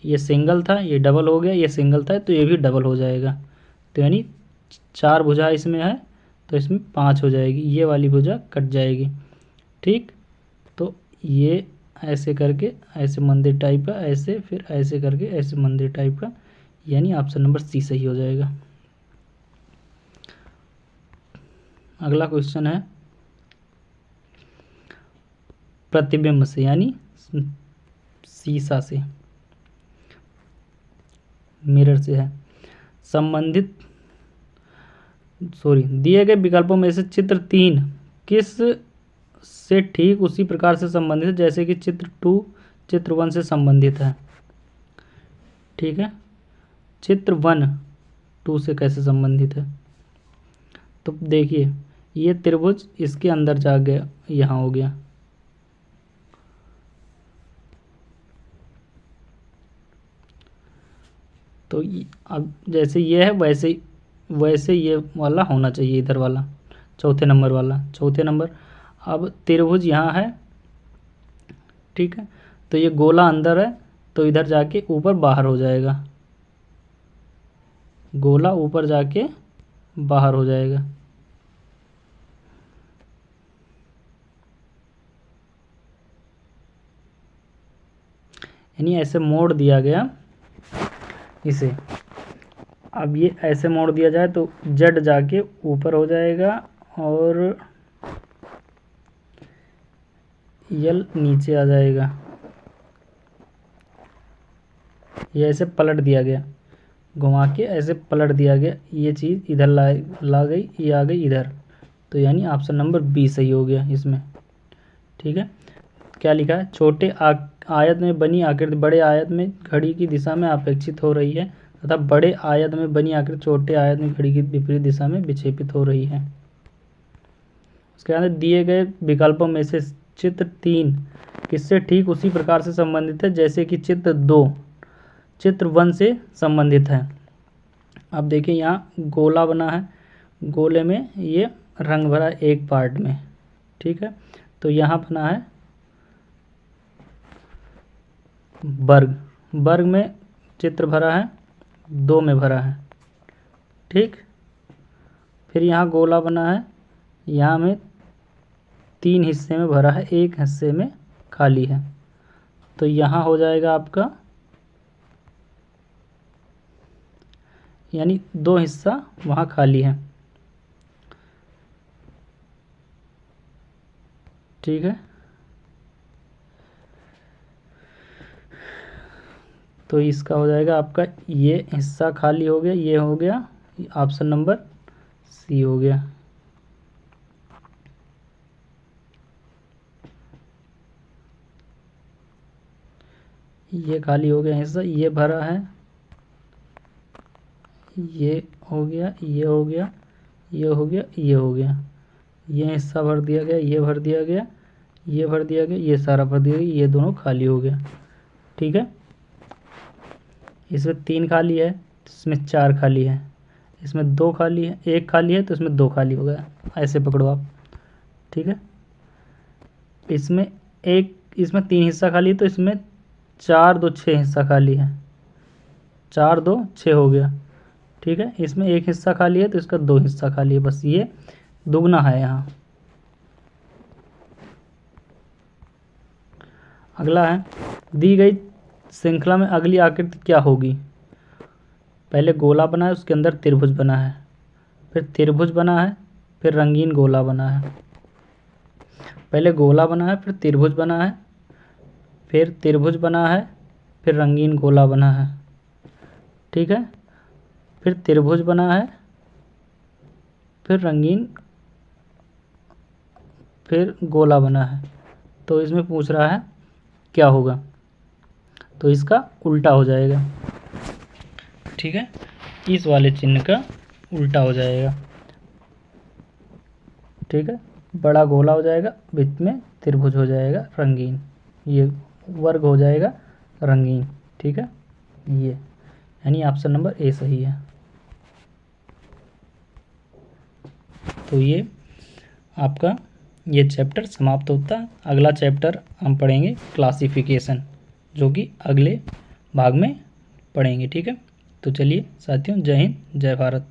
S1: ये सिंगल था, ये डबल हो गया, ये सिंगल था तो ये भी डबल हो जाएगा, तो यानी 4 भुजा इसमें है तो इसमें 5 हो जाएगी, ये वाली भुजा कट जाएगी, ठीक। तो ये ऐसे करके ऐसे मंदिर टाइप का, ऐसे, फिर ऐसे करके ऐसे मंदिर टाइप का, यानी ऑप्शन नंबर सी सही हो जाएगा। अगला क्वेश्चन है प्रतिबिंब से, यानी शीशा से, मिरर से है, संबंधित, सॉरी, दिए गए विकल्पों में से चित्र 3 किस से ठीक उसी प्रकार से संबंधित है जैसे कि चित्र 2 चित्र 1 से संबंधित है, ठीक है। चित्र 1 2 से कैसे संबंधित है, तो देखिए ये त्रिभुज इसके अंदर जा गया, यहाँ हो गया, तो अब जैसे ये है वैसे ये वाला होना चाहिए, इधर वाला चौथे नंबर वाला, चौथे नंबर। अब त्रिभुज यहाँ है, ठीक है, तो ये गोला अंदर है तो इधर जाके ऊपर बाहर हो जाएगा, गोला ऊपर जाके बाहर हो जाएगा, यानी ऐसे मोड़ दिया गया इसे। अब ये ऐसे मोड़ दिया जाए तो जेड जाके ऊपर हो जाएगा और यल नीचे आ जाएगा, ये ऐसे पलट दिया गया, घुमा के ऐसे पलट दिया गया, ये चीज़ इधर ला गई, ये आ गई इधर, तो यानी ऑप्शन नंबर बी सही हो गया इसमें, ठीक है। क्या लिखा है, छोटे आयत में बनी आकृति बड़े आयत में घड़ी की दिशा में अपेक्षित हो रही है तथा बड़े आयत में बनी आकृति छोटे आयत में घड़ी की विपरीत दिशा में विक्षेपित हो रही है। उसके बाद दिए गए विकल्पों में से चित्र 3 किससे ठीक उसी प्रकार से संबंधित है जैसे कि चित्र 2 चित्र 1 से संबंधित है। अब देखिए यहाँ गोला बना है, गोले में ये रंग भरा एक पार्ट में, ठीक है, तो यहाँ बना है वर्ग, वर्ग में चित्र भरा है 2 में भरा है, ठीक। फिर यहाँ गोला बना है, यहाँ में 3 हिस्से में भरा है, 1 हिस्से में खाली है। तो यहाँ हो जाएगा आपका, यानी 2 हिस्सा वहाँ खाली है, ठीक है। तो इसका हो जाएगा आपका, ये हिस्सा खाली हो गया, ये हो गया, ऑप्शन नंबर सी हो गया। ये खाली हो गया हिस्सा, ये भरा है, ये हो गया, ये हो गया, ये हो गया, ये हो गया, ये हिस्सा भर दिया गया, ये भर दिया गया, ये भर दिया गया, ये सारा भर दिया गया, ये दोनों खाली हो गया, ठीक है। इसमें 3 खाली है, इसमें 4 खाली है, इसमें 2 खाली है, 1 खाली है, तो इसमें 2 खाली हो गया। ऐसे पकड़ो आप, ठीक है। इसमें 3 हिस्सा खाली है, तो इसमें 4 2 6 हिस्सा खाली है, 4 2 6 हो गया, ठीक है। इसमें 1 हिस्सा खाली है, तो इसका 2 हिस्सा खाली है, बस ये दुगना है यहाँ। अगला है, दी गई श्रृंखला में अगली आकृति क्या होगी। पहले गोला बना है, उसके अंदर त्रिभुज बना है, फिर त्रिभुज बना है, फिर रंगीन गोला बना है। पहले गोला बना है, फिर त्रिभुज बना है, फिर त्रिभुज बना है, फिर रंगीन गोला बना है, ठीक है। फिर त्रिभुज बना है, फिर रंगीन, फिर गोला बना है। तो इसमें पूछ रहा है क्या होगा, तो इसका उल्टा हो जाएगा, ठीक है। इस वाले चिन्ह का उल्टा हो जाएगा, ठीक है। बड़ा गोला हो जाएगा, बीच में त्रिभुज हो जाएगा रंगीन, ये वर्ग हो जाएगा रंगीन, ठीक है। ये यानी ऑप्शन नंबर ए सही है। तो ये आपका ये चैप्टर समाप्त होता है। अगला चैप्टर हम पढ़ेंगे क्लासिफिकेशन, जो कि अगले भाग में पढ़ेंगे, ठीक है। तो चलिए साथियों, जय हिंद, जय भारत।